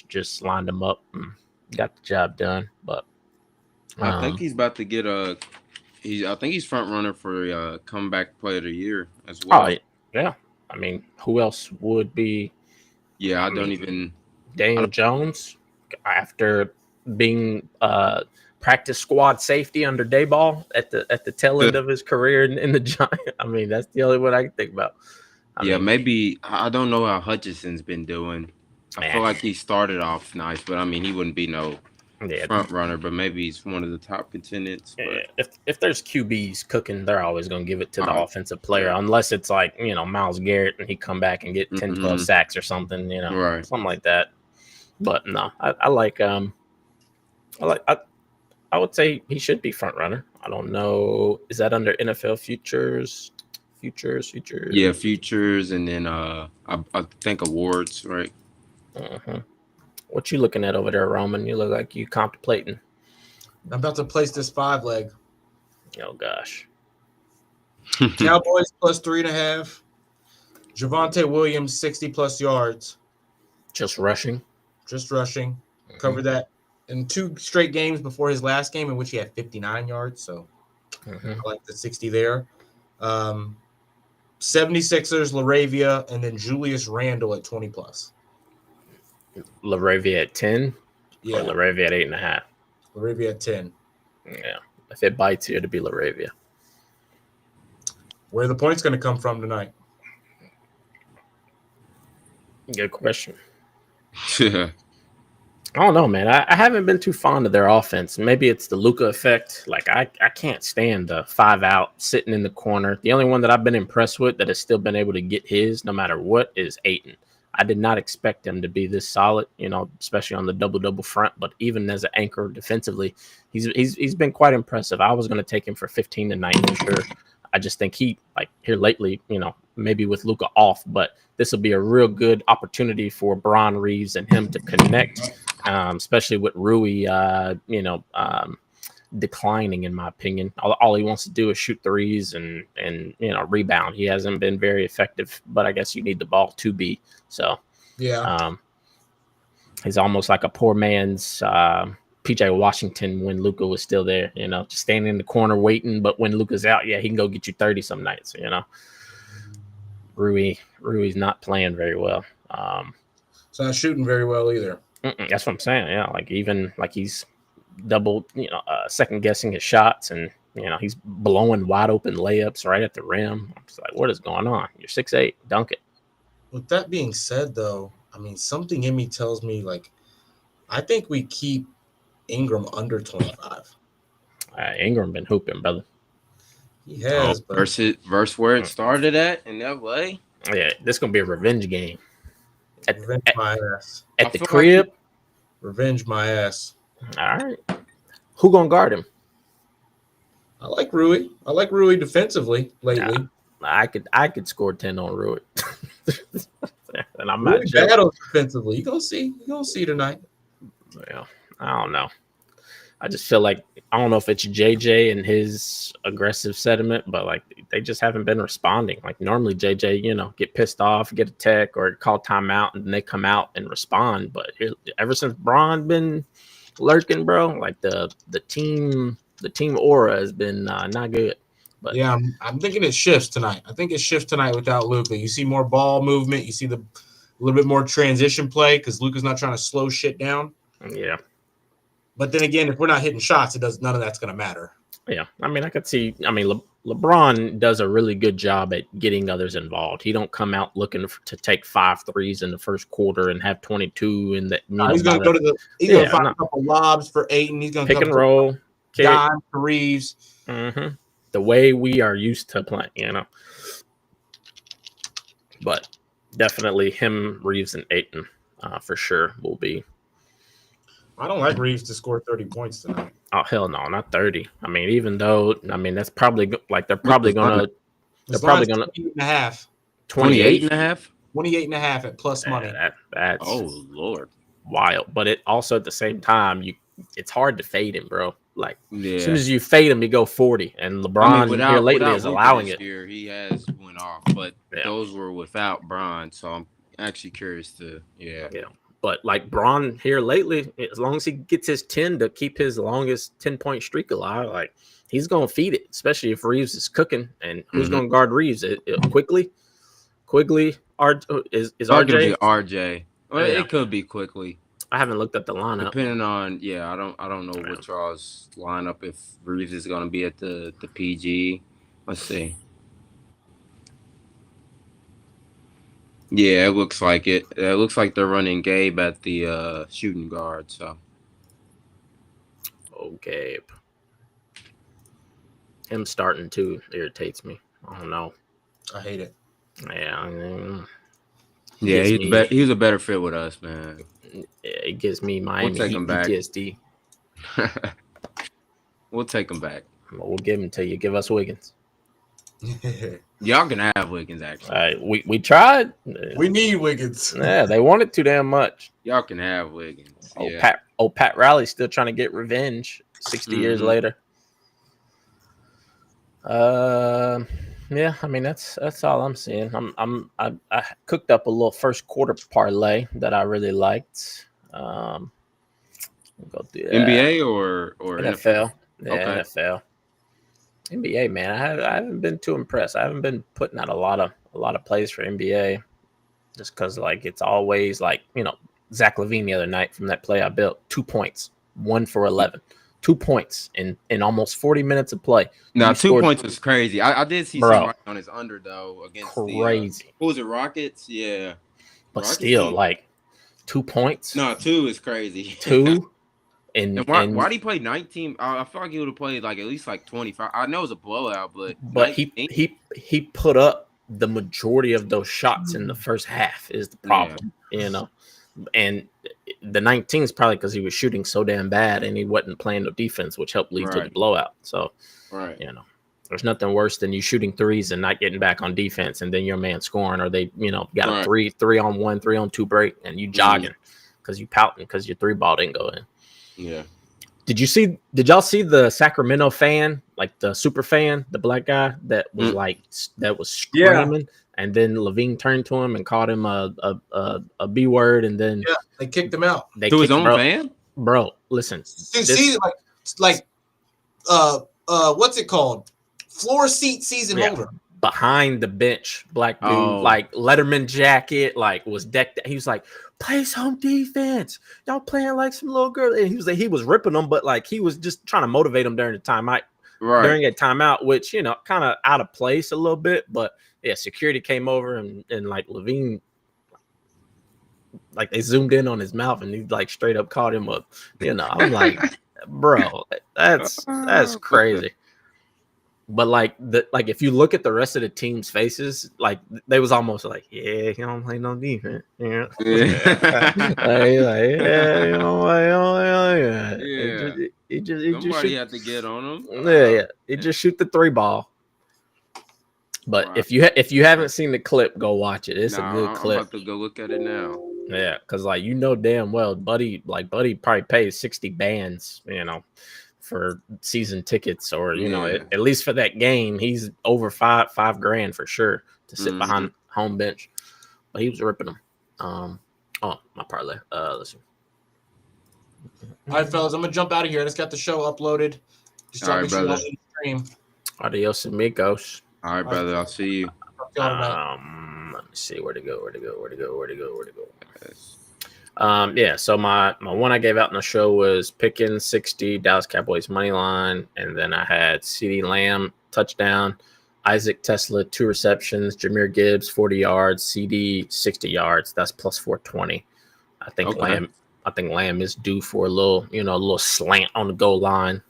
just lined them up and got the job done. But I think he's about to get I think he's front runner for comeback player of the year as well. Oh yeah. I mean, who else would be? Yeah, Daniel Jones, after being practice squad safety under Dayball at the tail end of his career in the Giants. I mean, that's the only one I can think about. I mean, maybe I don't know how Hutchinson's been doing. I feel like he started off nice, but I mean, he wouldn't be front runner, but maybe he's one of the top contenders. Yeah, if there's QBs cooking, they're always going to give it to the offensive player, unless it's like, Myles Garrett and he come back and get 10, 12 sacks or something, something like that. But no, I would say he should be front runner. I don't know. Is that under NFL futures? Yeah, futures, and then I think awards, right? What you looking at over there, Roman? You look like you contemplating. I'm about to place this 5-leg. Oh gosh. Cowboys plus 3.5. Javonte Williams 60+ yards. Just rushing. Covered that in 2 straight games before his last game, in which he had 59 yards. So I like the 60 there. 76ers, LaRavia, and then Julius Randle at 20+. LaRavia at 10? Yeah. Or LaRavia at 8.5? LaRavia at 10. Yeah. If it bites you, it'll be LaRavia. Where are the points going to come from tonight? Good question. I don't know, man. I haven't been too fond of their offense. Maybe it's the Luka effect. Like, I can't stand the 5 out sitting in the corner. The only one that I've been impressed with that has still been able to get his no matter what is Ayton. I did not expect him to be this solid, especially on the double-double front. But even as an anchor defensively, he's been quite impressive. I was going to take him for 15 tonight for sure. I just think he, like here lately, maybe with Luka off, but this will be a real good opportunity for Bron Reeves and him to connect, especially with Rui, declining in my opinion. All he wants to do is shoot threes and rebound. He hasn't been very effective, but I guess you need the ball to be. So yeah, he's almost like a poor man's PJ Washington when Luka was still there, just standing in the corner waiting. But when Luka's out, he can go get you 30 some nights, Rui's not playing very well. So not shooting very well either. That's what I'm saying. Yeah, like he's double, second guessing his shots, and he's blowing wide open layups right at the rim. I'm just like, what is going on? You're 6'8", dunk it. With that being said, though, I mean, something in me tells me I think we keep Ingram under 25. Ingram been hooping, brother. He has, versus where it started at in LA. Yeah, this gonna be a revenge game. Revenge my ass. At I the feel like crib. Revenge my ass. All right. Who gonna guard him? I like Rui. I like Rui defensively lately. I could score 10 on Rui. And I'm Rui not joking. battles defensively. You gonna see tonight. Yeah, I don't know. I just feel like I don't know if it's JJ and his aggressive sentiment, but like they just haven't been responding. Like normally JJ, get pissed off, get a tech or call timeout, and they come out and respond. But ever since Braun been lurking, bro, like the team aura has been not good. But yeah, I'm thinking it shifts tonight. I think it shifts tonight without Luka. You see more ball movement. You see a little bit more transition play because Luka's not trying to slow shit down. yeah. But then again, if we're not hitting shots, none of that's going to matter. Yeah, I mean, I could see. I mean, LeBron does a really good job at getting others involved. He don't come out looking to take 5 threes in the first quarter and have 22 in the. He's going to go to he's going to find a couple lobs for Ayton. He's going to pick and roll, dime for Reeves. Mm-hmm. The way we are used to playing, But definitely him, Reeves, and Ayton for sure will be. I don't like Reeves to score 30 points tonight. Oh, hell no, not 30. I mean, even though, that's probably like they're probably going to. They're probably going to. 28.5. 28.5? 28.5 at plus money. That's oh, Lord. Wild. But it also at the same time, it's hard to fade him, bro. Like, as soon Yeah. as you fade him, you go 40. And LeBron here lately is Luka allowing this it. year, he has went off, but those were without Bron. So I'm actually curious to, Yeah. But like Bron here lately, as long as he gets his 10 to keep his longest 10-point streak alive, like he's gonna feed it, especially if Reeves is cooking. And who's gonna guard Reeves? Quickly, is RJ? RJ. Well, it could be quickly. I haven't looked at the lineup. Depending on, I don't know which y'all's lineup if Reeves is gonna be at the PG. Let's see. Yeah, it looks like it. It looks like they're running Gabe at the shooting guard. So, Gabe. Him starting too irritates me. I don't know. I hate it. Yeah, I mean, he's a better fit with us, man. It gives me Miami take him back. PTSD. We'll take him back. We'll give him to you. Give us Wiggins. Y'all can have Wiggins, actually. We tried. We need Wiggins. Yeah, they want it too damn much. Y'all can have Wiggins. Pat Riley's still trying to get revenge 60 years later. Yeah, I mean that's all I'm seeing. I cooked up a little first quarter parlay that I really liked. Go through NBA or NFL. Yeah, Okay. NFL. NBA, man, I haven't been too impressed. I haven't been putting out a lot of plays for NBA, just because like it's always like Zach LaVine the other night from that play I built 2 points, 1 for 11, 2 points in almost 40 minutes of play. Now 2 points is crazy. I did see somebody on his under though against crazy. Who was it? Rockets? Yeah, but Rockets still team. like 2 points. No, 2 is crazy. 2. And why did he play 19? I feel like he would have played like at least like 25. I know it was a blowout, but 19? he put up the majority of those shots in the first half is the problem, And the 19 is probably because he was shooting so damn bad and he wasn't playing no defense, which helped lead to the blowout. So, there's nothing worse than you shooting threes and not getting back on defense, and then your man scoring, or they got a 3-on-1, 3-on-2 break, and you jogging because you pouting because your 3-ball didn't go in. Yeah. Did y'all see the Sacramento fan, like the super fan, the black guy that was screaming, and then Levine turned to him and called him a B word, and then they kicked him out. To his own fan? Bro, listen. See, what's it called? Floor seat season holder. Behind the bench, black dude, like Letterman jacket, like was decked. He was like, play some defense. Y'all playing like some little girl. And he was ripping them, but like he was just trying to motivate them during the timeout. Right. During a timeout, which kind of out of place a little bit, but security came over and like Levine, like they zoomed in on his mouth and he like straight up called him up. I'm like, bro, that's crazy. But like if you look at the rest of the team's faces, like they was almost like, yeah, he don't play no defense. Yeah. Yeah, you know, Yeah. He just Somebody shoot. had to get on him. Yeah. He just shoot the 3 ball. But Right. if you haven't seen the clip, go watch it. It's a good I'm clip. about to go look at it now. Yeah, because like damn well, Buddy probably pays 60 bands, for season tickets, or at least for that game, he's over $5,000 for sure to sit behind home bench. But he was ripping them. My parlay. Let's see. All right, fellas, I'm gonna jump out of here. I just got the show uploaded. Just All right, sure brother. stream. Adios, amigos. All right, brother. I'll see you. Let me see where to go. Yeah, so my one I gave out in the show was Pickens 60, Dallas Cowboys money line, and then I had CeeDee Lamb touchdown, Isaac Tesla 2 receptions, Jahmyr Gibbs 40 yards, CD 60 yards. That's plus 420. I think Lamb is due for a little slant on the goal line.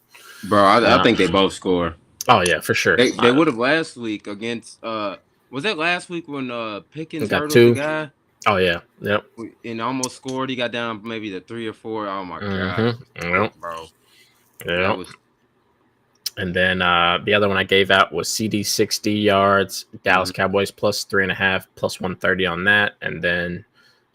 Bro, I think they both score. Oh yeah, for sure. They would have last week against was that last week when Pickens got hurdled 2. the guy? Oh yeah, yep. And almost scored. He got down maybe to 3 or 4. Oh my god, Yep. bro. Yeah. And then the other one I gave out was CD 60 yards, Dallas Cowboys plus 3.5, plus 130 on that. And then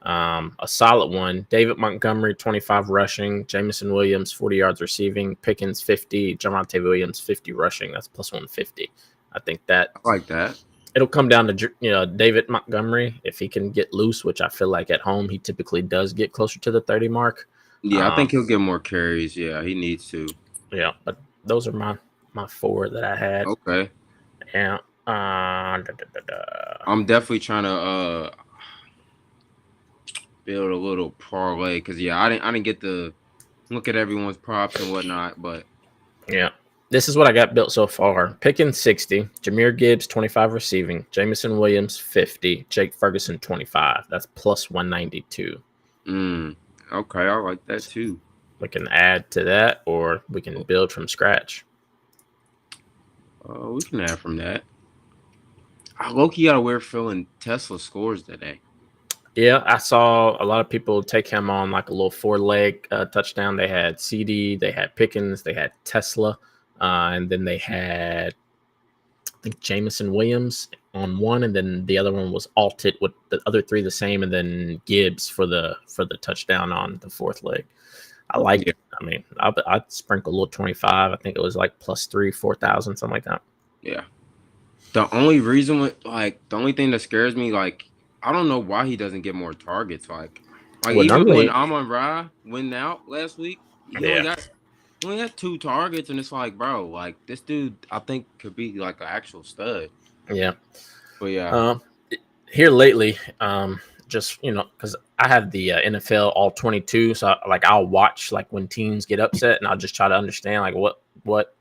a solid one, David Montgomery 25 rushing, Jameson Williams 40 yards receiving, Pickens 50, Javonte Williams 50 rushing. That's plus 150. I think that I like that. It'll come down to David Montgomery if he can get loose, which I feel like at home he typically does get closer to the 30 mark. Yeah, I think he'll get more carries. Yeah, he needs to. Yeah, but those are my 4 that I had. Okay. Yeah. I'm definitely trying to build a little parlay because I didn't get to look at everyone's props and whatnot, but yeah. This is what I got built so far. Pickens 60, Jahmyr Gibbs 25 receiving, Jameson Williams 50, Jake Ferguson 25. That's plus 192. Okay, I like that too. We can add to that, or we can build from scratch. We can add from that. Loki got a weird feeling Tesla scores today. Yeah, I saw a lot of people take him on like a little 4-leg touchdown. They had CD, they had Pickens, they had Tesla. And then they had, I think, Jameson Williams on one, and then the other one was alted with the other 3 the same, and then Gibbs for the touchdown on the 4th leg. I like it. I mean, I'd sprinkle a little 25. I think it was like plus 4,000, something like that. Yeah. The only thing that scares me, like, I don't know why he doesn't get more targets. Like even when Amon-Ra went out last week, he only got 2 targets, and it's like, bro, like this dude, I think could be like an actual stud. Yeah, but yeah, here lately, just because I have the NFL all 22, so I'll watch like when teams get upset, and I'll just try to understand like what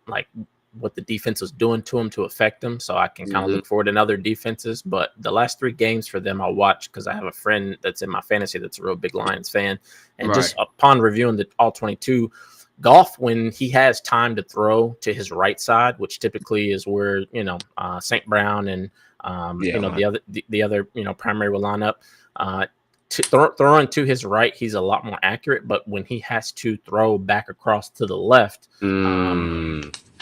the defense was doing to them to affect them, so I can kind of look forward in other defenses. But the last 3 games for them, I'll watch because I have a friend that's in my fantasy that's a real big Lions fan, and just upon reviewing the all 22. Goff, when he has time to throw to his right side, which typically is where St. Brown and the other primary will line up, throwing to his right, he's a lot more accurate. But when he has to throw back across to the left,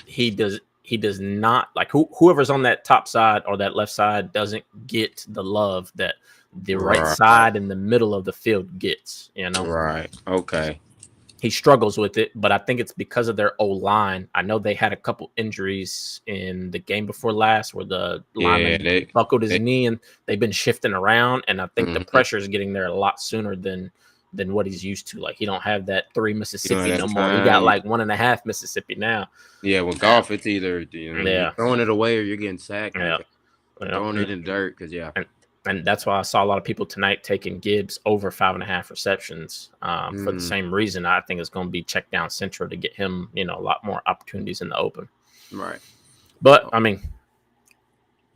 he does not like whoever's on that top side or that left side doesn't get the love that the right side in the middle of the field gets. Right. Okay. He struggles with it, but I think it's because of their O-line. I know they had a couple injuries in the game before last where the lineman buckled his knee, and they've been shifting around, and I think the pressure is getting there a lot sooner than what he's used to. Like, he don't have that 3 Mississippi no more. He got like 1.5 Mississippi now. Yeah, with golf, it's either you're throwing it away or you're getting sacked. Yeah. Throwing it in the dirt because And that's why I saw a lot of people tonight taking Gibbs over 5.5 receptions for the same reason. I think it's going to be check down central to get him, a lot more opportunities in the open. Right. But, I mean,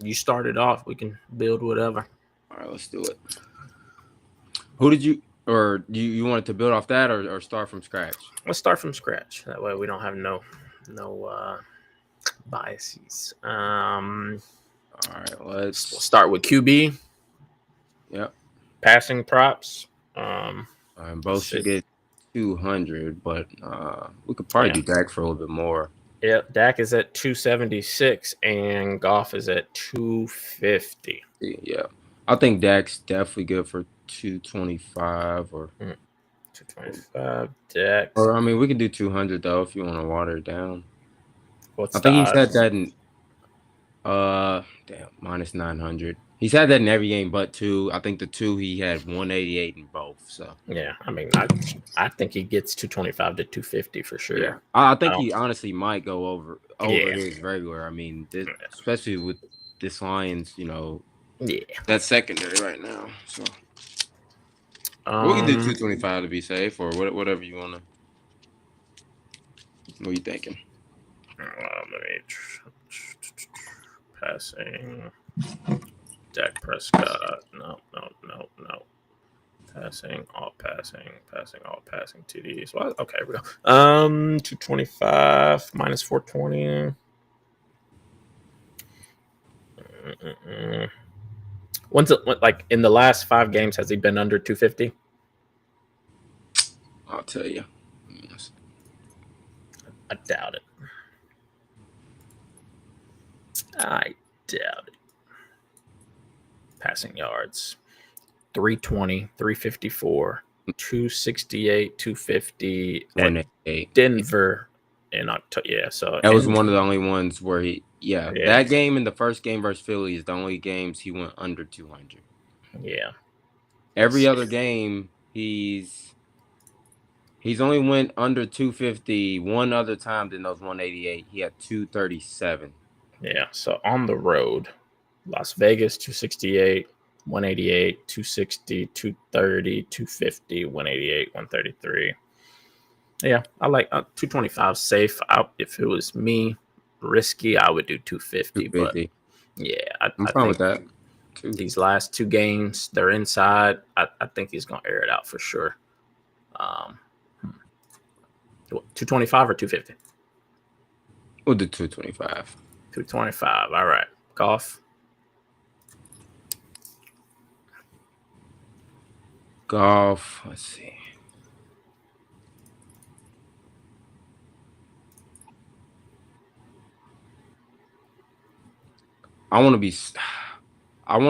you started off. We can build whatever. All right, let's do it. Who did you – or you wanted to build off that or start from scratch? Let's start from scratch. That way we don't have no biases. All right, We'll let's start with QB. Yep. Passing props. Both should get 200, but we could probably do Dak for a little bit more. Yeah, Dak is at 276 and Goff is at 250. Yeah, I think Dak's definitely good for 225 or 225. Dak. Or I mean, we can do 200 though if you want to water it down. What's I think the he's had odds? that in minus 900. He's had that in every game but 2. I think the 2 he had 188 in both. So Yeah, I mean, I think he gets 225 to 250 for sure. yeah, I think he honestly might go over Yeah. his regular. I mean, especially with this Lions, Yeah. that secondary right now. So we can do 225 to be safe, or whatever you want to. What are you thinking? Let me passing. Dak Prescott. No. Passing, all passing, TDs. Well, okay, here we go. 225 minus 420. When's it like in the last 5 games? Has he been under 250? I'll tell you. Yes. I doubt it. I doubt it. Passing yards 320, 354, 268, 250. And Denver in October. Yeah, so that was one of the only ones where that game in the first game versus Philly is the only games he went under 200. Yeah. Every other game he's only went under 250 one other time than those 188. He had 237. Yeah, so on the road, Las Vegas 268, 188, 260, 230, 250, 188, 133. Yeah, I like 225 safe. If it was me, risky, I would do 250. But yeah, I'm fine with that. These last 2 games, they're inside. I think he's going to air it out for sure. 225 or 250? We'll do 225. 225. All right. Goff. Let's see. I want to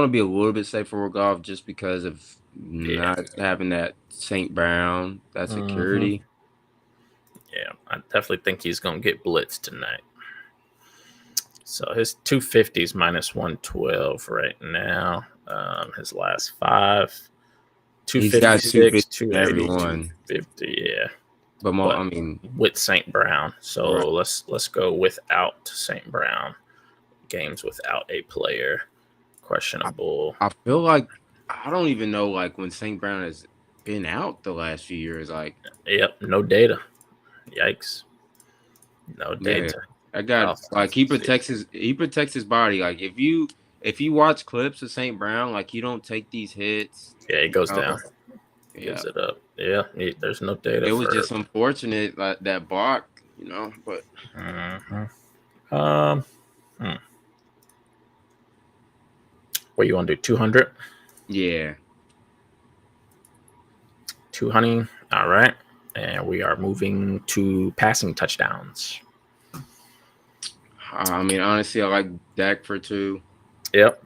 be a little bit safer with Goff just because of not having that St. Brown, that security. Yeah, I definitely think he's going to get blitzed tonight. So his 250 is minus 112 right now. His last 5, 256, 280, 250. Yeah, but I mean with St. Brown. So let's go without St. Brown. Games without a player, questionable. I feel like I don't even know when St. Brown has been out the last few years. No data. Yikes. No data. I got he protects his body. If you watch clips of St. Brown, you don't take these hits. Yeah, he goes down. Gives it up. Yeah, there's no data. It was just unfortunate that block, but what you want to do? 200? Yeah. 200. All right. And we are moving to passing touchdowns. I mean, honestly, I like Dak for 2. Yep.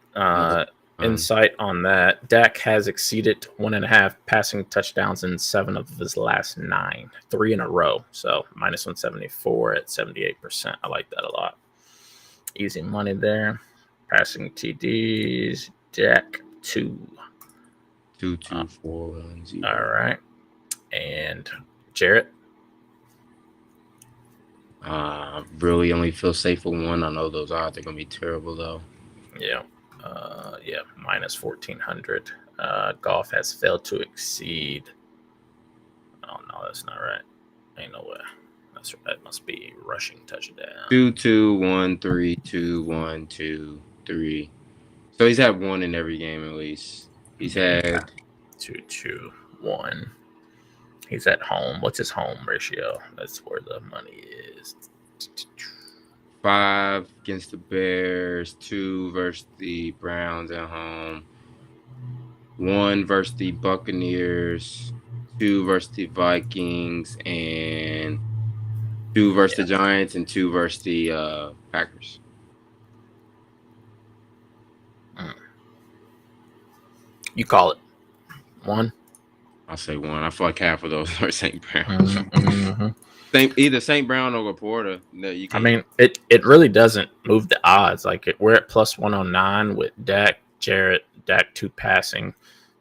Insight on that. Dak has exceeded 1.5 passing touchdowns in 7 of his last 9, 3 in a row. So minus 174 at 78%. I like that a lot. Easy money there. Passing TDs. Dak 2. 2, 2, 4, 1, 0. All right. And Jarrett. Really only feel safe with 1. I know those odds are gonna be terrible though. Yeah. Minus 1,400. Goff has failed to exceed. Oh no, that's not right. Ain't no way. That must be rushing touchdown. 2, 2, 1, 3, 2, 1, 2, 3. So he's had 1 in every game at least. He's had 2, 2, 1. He's at home. What's his home ratio? That's where the money is. 5 against the Bears, 2 versus the Browns at home, 1 versus the Buccaneers, 2 versus the Vikings, and 2 versus the Giants, and 2 versus the Packers. You call it 1. I'll say 1. I feel like half of those are St. Brown. Mm-hmm. Either St. Brown or Laporta. I mean, it really doesn't move the odds. Like we're at plus 109 with Dak, Jarrett, Dak 2 passing.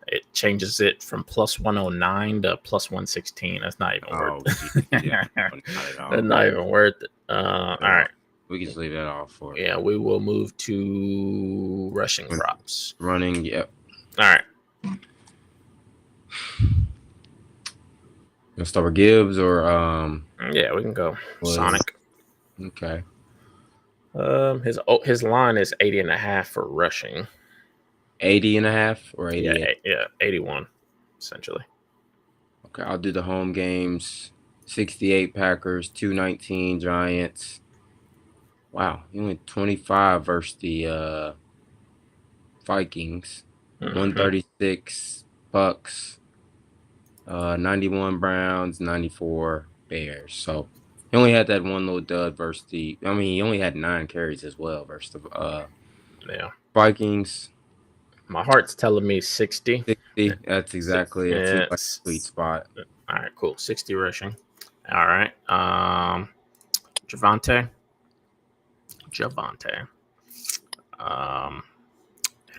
It changes it from plus 109 to plus 116. That's not even worth it. Yeah, That's not even worth it. All right. We can just leave that off for Yeah, we will move to rushing props. Running, yep. All right. Let's start with Gibbs or Yeah, we can go Sonic. Okay. His line is 80.5 for rushing. 80.5 or 80? Yeah, 81 essentially. Okay, I'll do the home games. 68 Packers, 219 Giants. Wow, he went 25 versus the Vikings. 136 Bucks. 91 Browns, 94 Bears. So he only had that one little dud versus he only had 9 carries as well versus the Vikings. My heart's telling me 60. 60. That's exactly a sweet spot. All right, cool. 60 rushing. All right. Javonte.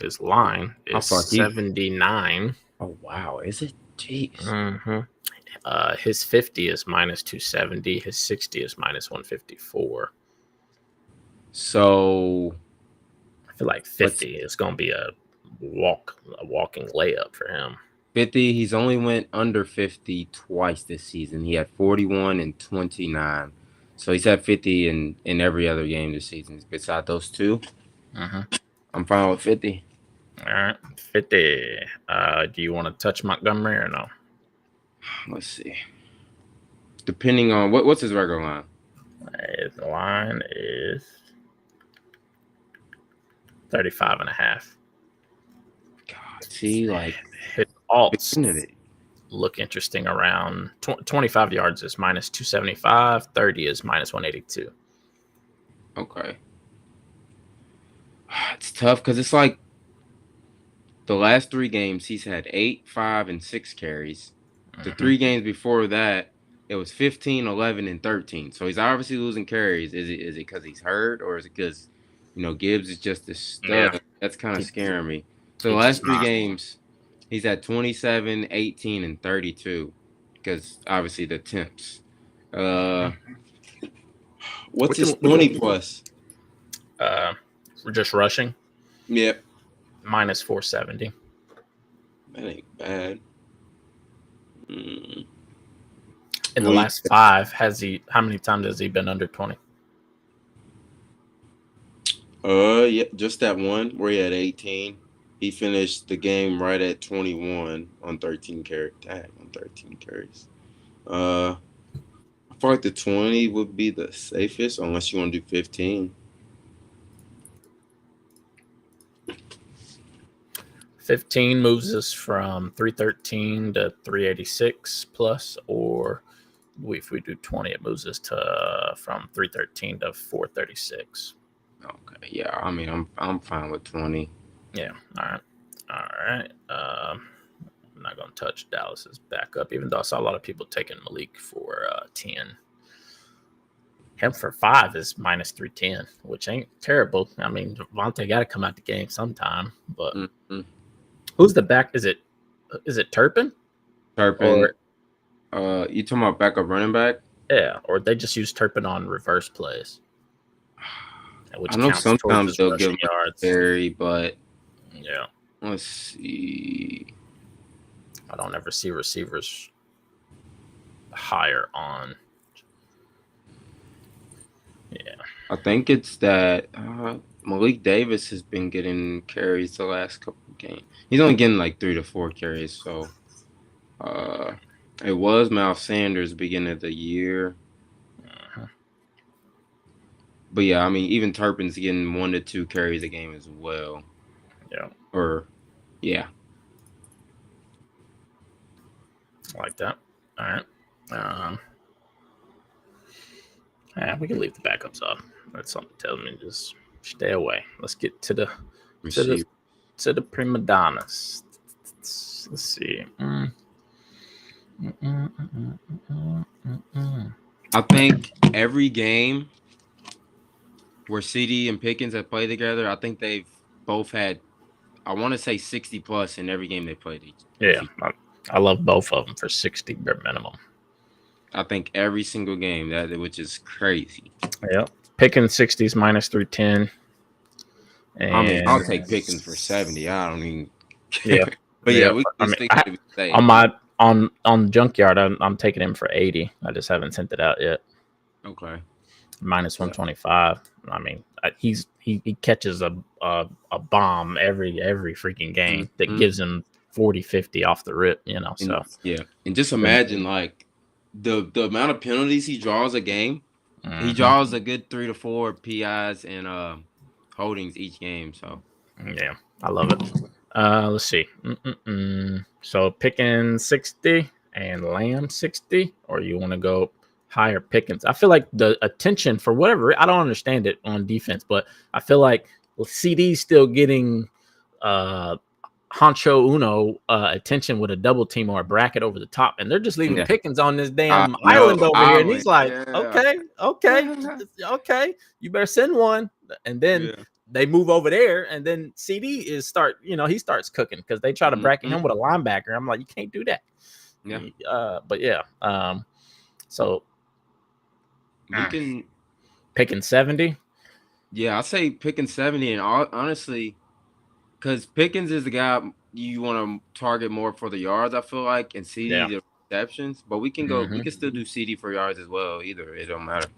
His line is 79. Oh wow, is it? Jeez. Mm-hmm. His 50 is minus 270. His 60 is minus 154. So I feel like 50 is going to be a walking layup for him. 50. He's only went under 50 twice this season. He had 41 and 29. So he's had 50 in every other game this season. Beside those 2, I'm fine with 50. All right, 50. Do you want to touch Montgomery or no? Let's see. Depending on what's his regular line? His line is 35.5. God, see, like his alts look interesting around 25 yards is minus 275, 30 is minus 182. Okay. It's tough because it's like the last 3 games he's had 8, 5, and 6 carries. The 3 games before that, it was 15, 11, and 13. So he's obviously losing carries. Is it because he's hurt, or is it because Gibbs is just a stud? Yeah. That's kind of scaring me. So the last 3 games, he's at 27, 18, and 32 because obviously the temps. What's his 20 plus? We're just rushing. Yep. Minus 470. That ain't bad. In the last 5, how many times has he been under 20? Yeah, just that one where he had 18. He finished the game right at 21 on 13 carries. I feel like the 20 would be the safest unless you want to do 15. 15 moves us from 313 to 386 plus, or if we do 20, it moves us to from 313 to 436. Okay, yeah. I mean, I'm fine with 20. Yeah. All right. I'm not gonna touch Dallas's backup, even though I saw a lot of people taking Malik for 10. Him for 5 is minus 310, which ain't terrible. I mean, Javonte got to come out the game sometime, but. Who's the back? Is it Turpin? Turpin. Or, you talking about backup running back? Yeah, or they just use Turpin on reverse plays. I know sometimes they'll give him yards. Carry, but yeah. Let's see. I don't ever see receivers higher on. Yeah. I think it's that Malik Davis has been getting carries the last couple of games. He's only getting like 3 to 4 carries. So it was Miles Sanders beginning of the year. But yeah, I mean, even Turpin's getting 1 to 2 carries a game as well. Yeah. Yeah. I like that. All right. Yeah, we can leave the backups off. That's something telling me just stay away. Let's get to the prima donnas. Let's see. I think every game where CD and Pickens have played together, I think they've both had, I want to say 60 plus in every game they played each. Yeah, I love both of them for 60 bare minimum. I think every single game, which is crazy. Yeah, Pickens 60s minus 310. And I mean, I'll take Pickens for 70. I don't even. Yeah, but yeah, we can on Junkyard, I'm taking him for 80. I just haven't sent it out yet. Okay. Minus 125. I mean, he catches a bomb every freaking game that gives him 40, 50 off the rip, you know. So yeah, and just imagine like the amount of penalties he draws a game. Mm-hmm. He draws a good 3 to 4 PIs and holdings each game. So yeah, I love it. Let's see. So Pickens 60 and Lamb 60, or you want to go higher Pickens? I feel like the attention for whatever, I don't understand it on defense, but I feel like CD's still getting Honcho Uno attention with a double team or a bracket over the top, and they're just leaving Pickens on this damn island over here, and he's like, okay, you better send one, and then they move over there, and then CD he starts cooking because they try to bracket him with a linebacker. I'm like, you can't do that. Yeah. But yeah. So we can picking 70. Yeah, I'll say picking 70, and honestly, because Pickens is the guy you want to target more for the yards, I feel like, and CD the receptions. But we can go. We can still do CD for yards as well. Either it don't matter.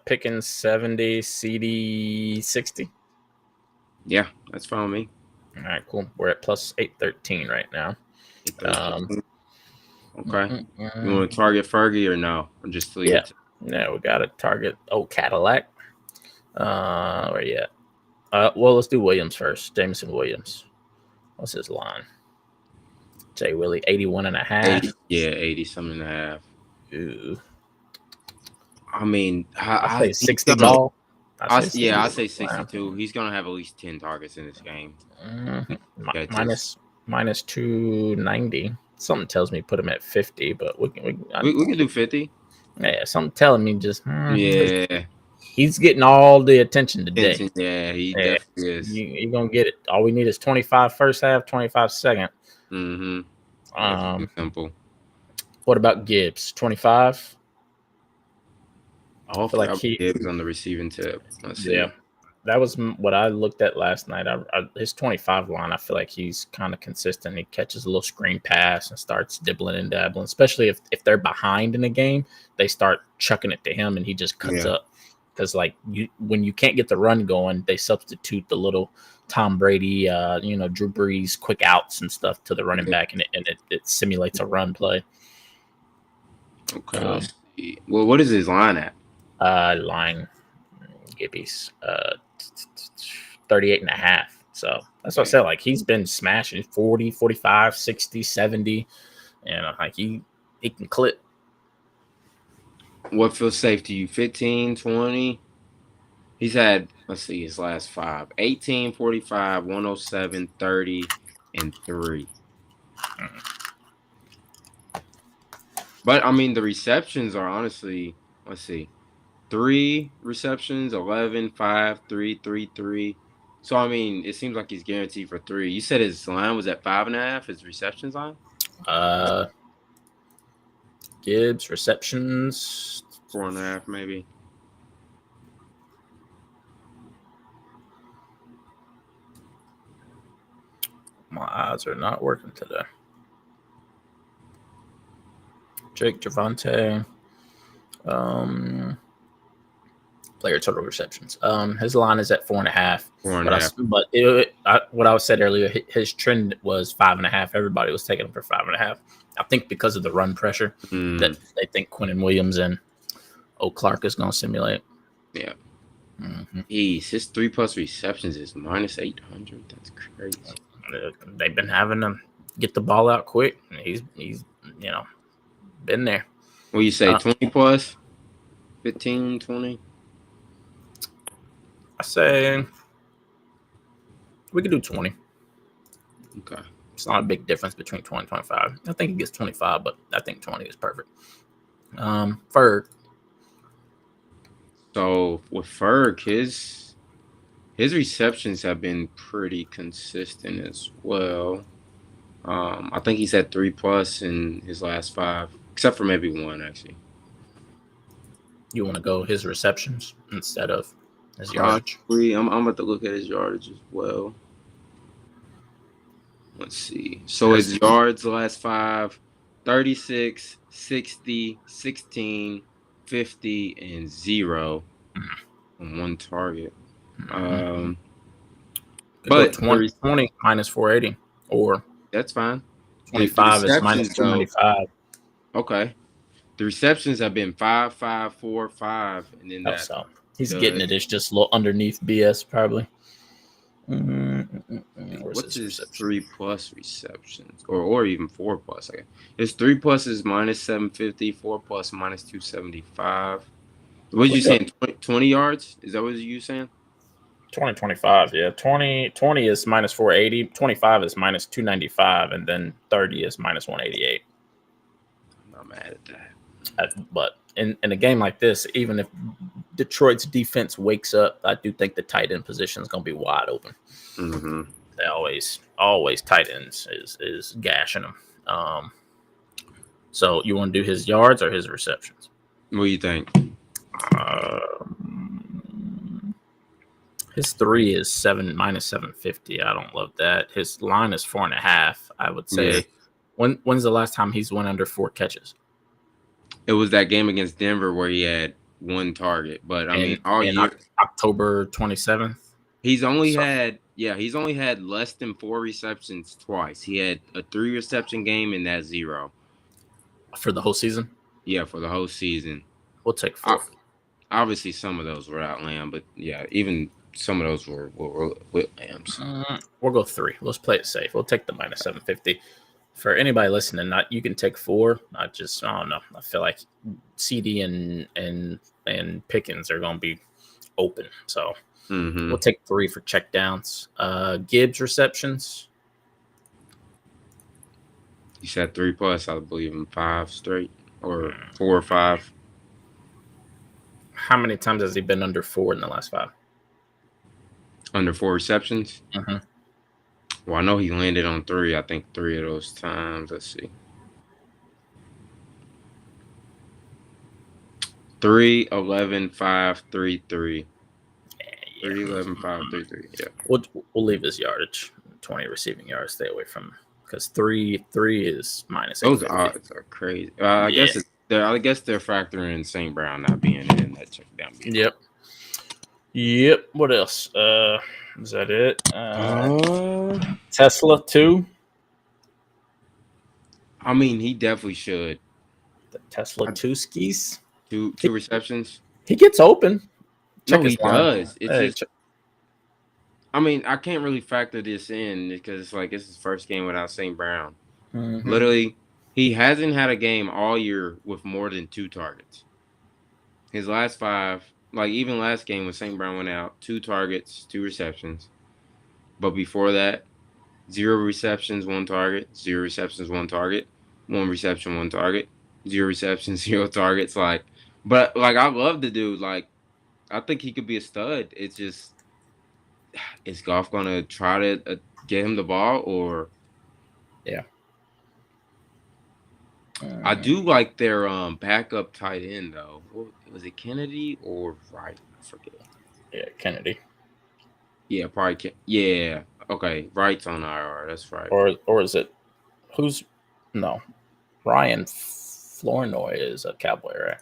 Pickens 70, CD 60. Yeah, that's fine with me. All right, cool. We're at plus 813 right now. Okay. You want to target Fergie or no? Or just leave it? Yeah, we got to target Cadillac. Where you at? Well, let's do Williams first. Jameson Williams. What's his line? Jay Willie, 81.5. 80 something and a half. Ooh. I mean, I say 60 ball. I say 62. He's gonna have at least 10 targets in this game. Minus 290. Something tells me put him at 50, but we can do 50. Yeah, something telling me just he's getting all the attention today. Yeah, he definitely is. You're gonna get it. All we need is 25 first half, 25 second. Simple. What about Gibbs? 25. I feel like Gibbs on the receiving tip. Let's see. Yeah, that was what I looked at last night. His 25 line, I feel like he's kind of consistent. He catches a little screen pass and starts dibbling and dabbling, especially if they're behind in a game, they start chucking it to him and he just cuts up. Because when you can't get the run going, they substitute the little Tom Brady, Drew Brees quick outs and stuff to the running back, and it simulates a run play. Okay. Let's see. Well, what is his line at? Line Gibby's 38.5. So that's what I said. Like, he's been smashing 40, 45, 60, 70, and like he can clip. What feels safe to you? 15, 20? He's had, let's see, his last 5. 18, 45, 107, 30, and 3. But, I mean, the receptions are honestly, let's see, 3 receptions, 11, 5, 3, 3, 3. So, I mean, it seems like he's guaranteed for 3. You said his line was at 5.5, his receptions line? Gibbs receptions 4.5 maybe. My eyes are not working today. Jake Javante, player total receptions. His line is at 4.5. 4.5. What I said earlier, his trend was 5.5. Everybody was taking him for 5.5. I think because of the run pressure that they think Quinnen Williams and Clark is going to simulate. Yeah. Mm-hmm. His 3+ receptions is -800. That's crazy. They've been having to get the ball out quick. He's been there. What you say, 20+? 15, 20? I say we could do 20. Okay. It's not a big difference between 20 and 25. I think he gets 25, but I think 20 is perfect. Ferg. So with Ferg, his receptions have been pretty consistent as well. I think he's had 3+ in his last 5, except for maybe 1 actually. You want to go his receptions instead of his yardage? I'm about to look at his yardage as well. Let's see. So his yards the last 5, 36, 60, 16, 50, and 0 on 1 target. But 20 minus 480, or that's fine. 25 is minus 295. Okay. The receptions have been 5, 5, 4, 5, and then that. So he's getting it. It's just a little underneath BS probably. What's his 3+ receptions, or even 4+? Okay. His 3+ is -750, 4+ -275. What did you saying? 20 yards? Is that what you saying? 20, 25, yeah. 20 is minus 480, 25 is minus 295, and then 30 is minus 188. I'm not mad at that. But in a game like this, even if Detroit's defense wakes up, I do think the tight end position is going to be wide open. Mm-hmm. They always tight ends is gashing them. So you want to do his yards or his receptions? What do you think? His 3 is minus 750. I don't love that. His line is 4.5. I would say. Yeah. When's the last time he's went under 4 catches? It was that game against Denver where he had 1 target. But I mean, all year, October 27th. He's only had less than 4 receptions twice. He had a 3 reception game and that 0 for the whole season. Yeah, for the whole season. We'll take 4. Obviously, some of those were out Lamb, but yeah, even some of those were with Lambs. We'll go 3. Let's play it safe. We'll take the minus 750. For anybody listening, you can take 4. I don't know. I feel like CD and Pickens are going to be open, so we'll take 3 for check downs. Gibbs receptions. You said 3+, I believe, in 5 straight, or 4 or 5. How many times has he been under 4 in the last 5? Under 4 receptions? Mm-hmm. Well, I know he landed on 3. I think 3 of those times. Let's see. 3, 11, 5, 3, 3. 3, 11, 5, 3, 3. Yeah. We'll leave his yardage. 20 receiving yards. Stay away from, because 3 is minus 850. Those odds are crazy. I guess they're factoring in St. Brown not being in that check down. Yep. What else? Is that it? Tesla 2. I mean, he definitely should. The Tesla 2 skis. 2 receptions. He gets open. No, he does. I mean, I can't really factor this in because it's like it's his first game without St. Brown. Mm-hmm. Literally, he hasn't had a game all year with more than 2 targets. His last 5, like even last game when St. Brown went out, 2 targets, 2 receptions. But before that, 0 receptions, 1 target, 0 receptions, 1 target, 1 reception, 1 target, 0 receptions, 0 targets. But I love the dude. I think he could be a stud. It's just, is Goff gonna try to get him the ball or? Yeah. I do like their backup tight end though. Was it Kennedy or Wright? I forget. Yeah, Kennedy. Yeah, probably. Yeah. Okay, Wright's on IR. That's right. Or is it? No, Ryan Flournoy is a Cowboy, right?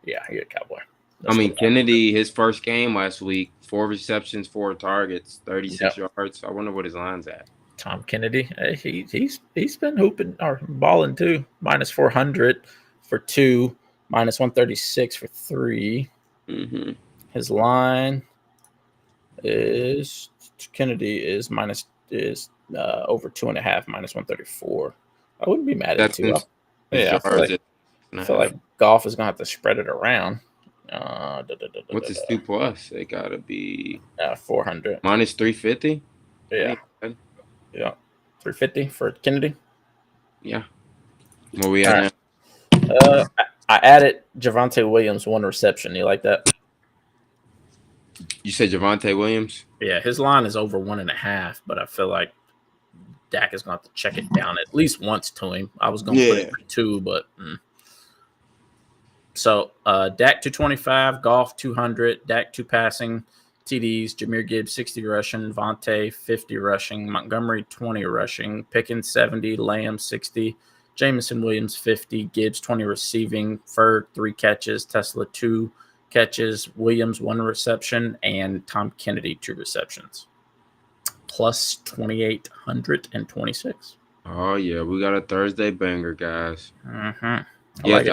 Yeah, he's a Cowboy. Kennedy, his first game last week, 4 receptions, 4 targets, 36 yards. I wonder what his line's at. Tom Kennedy, he's been hooping or balling too. Minus 400 for 2, minus 136 for 3. Mm-hmm. His line is Kennedy is over 2.5 minus 134. I wouldn't be mad at it too. Yeah, I feel like Golf is gonna have to spread it around. What's his 2+? It gotta be 400 minus 350. Yeah, 350 for Kennedy. Yeah, where we at now? I added Javonte Williams 1 reception. You like that? You said Javonte Williams? Yeah, his line is over 1.5, but I feel like Dak is going to have to check it down at least once to him. I was going to put it for 2, but So Dak 225, Golf 200, Dak 2 passing, TDs, Jahmyr Gibbs 60 rushing, Vontae 50 rushing, Montgomery 20 rushing, Pickens 70, Lamb 60, Jameson Williams 50, Gibbs 20 receiving, Ferg 3 catches, Tesla 2 catches, Williams 1 reception, and Tom Kennedy 2 receptions. Plus 2,826. Oh yeah, we got a Thursday banger, guys. Mm-hmm. I like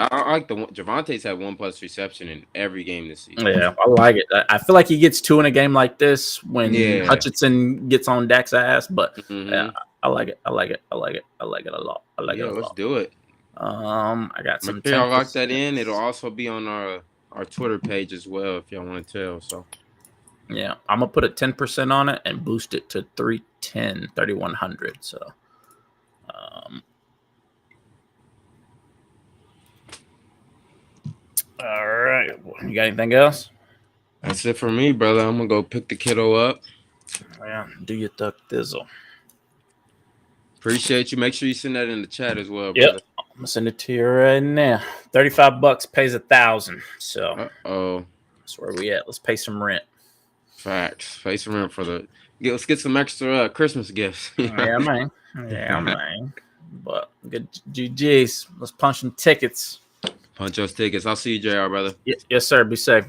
the Javonte's had 1+ reception in every game this season. Yeah, I like it. I feel like he gets 2 in a game like this when Hutchinson gets on Dak's ass, but I like it. I like it a lot. I like it a lot. Let's do it. I got some. I'll lock that in. It'll also be on our Twitter page as well if y'all want to tell. So yeah, I'm gonna put a 10% on it and boost it to 3,100. So all right. You got anything else? That's it for me, brother. I'm gonna go pick the kiddo up. Yeah, do your duck thizzle. Appreciate you. Make sure you send that in the chat as well, yep. brother. I'm gonna send it to you right now. $35 pays 1,000. So that's where we at. Let's pay some rent. Facts. Pay some rent for let's get some extra Christmas gifts. Yeah, man. Yeah, man. But good GGs. Let's punch some tickets. Punch those tickets. I'll see you, JR, brother. Yes, sir. Be safe.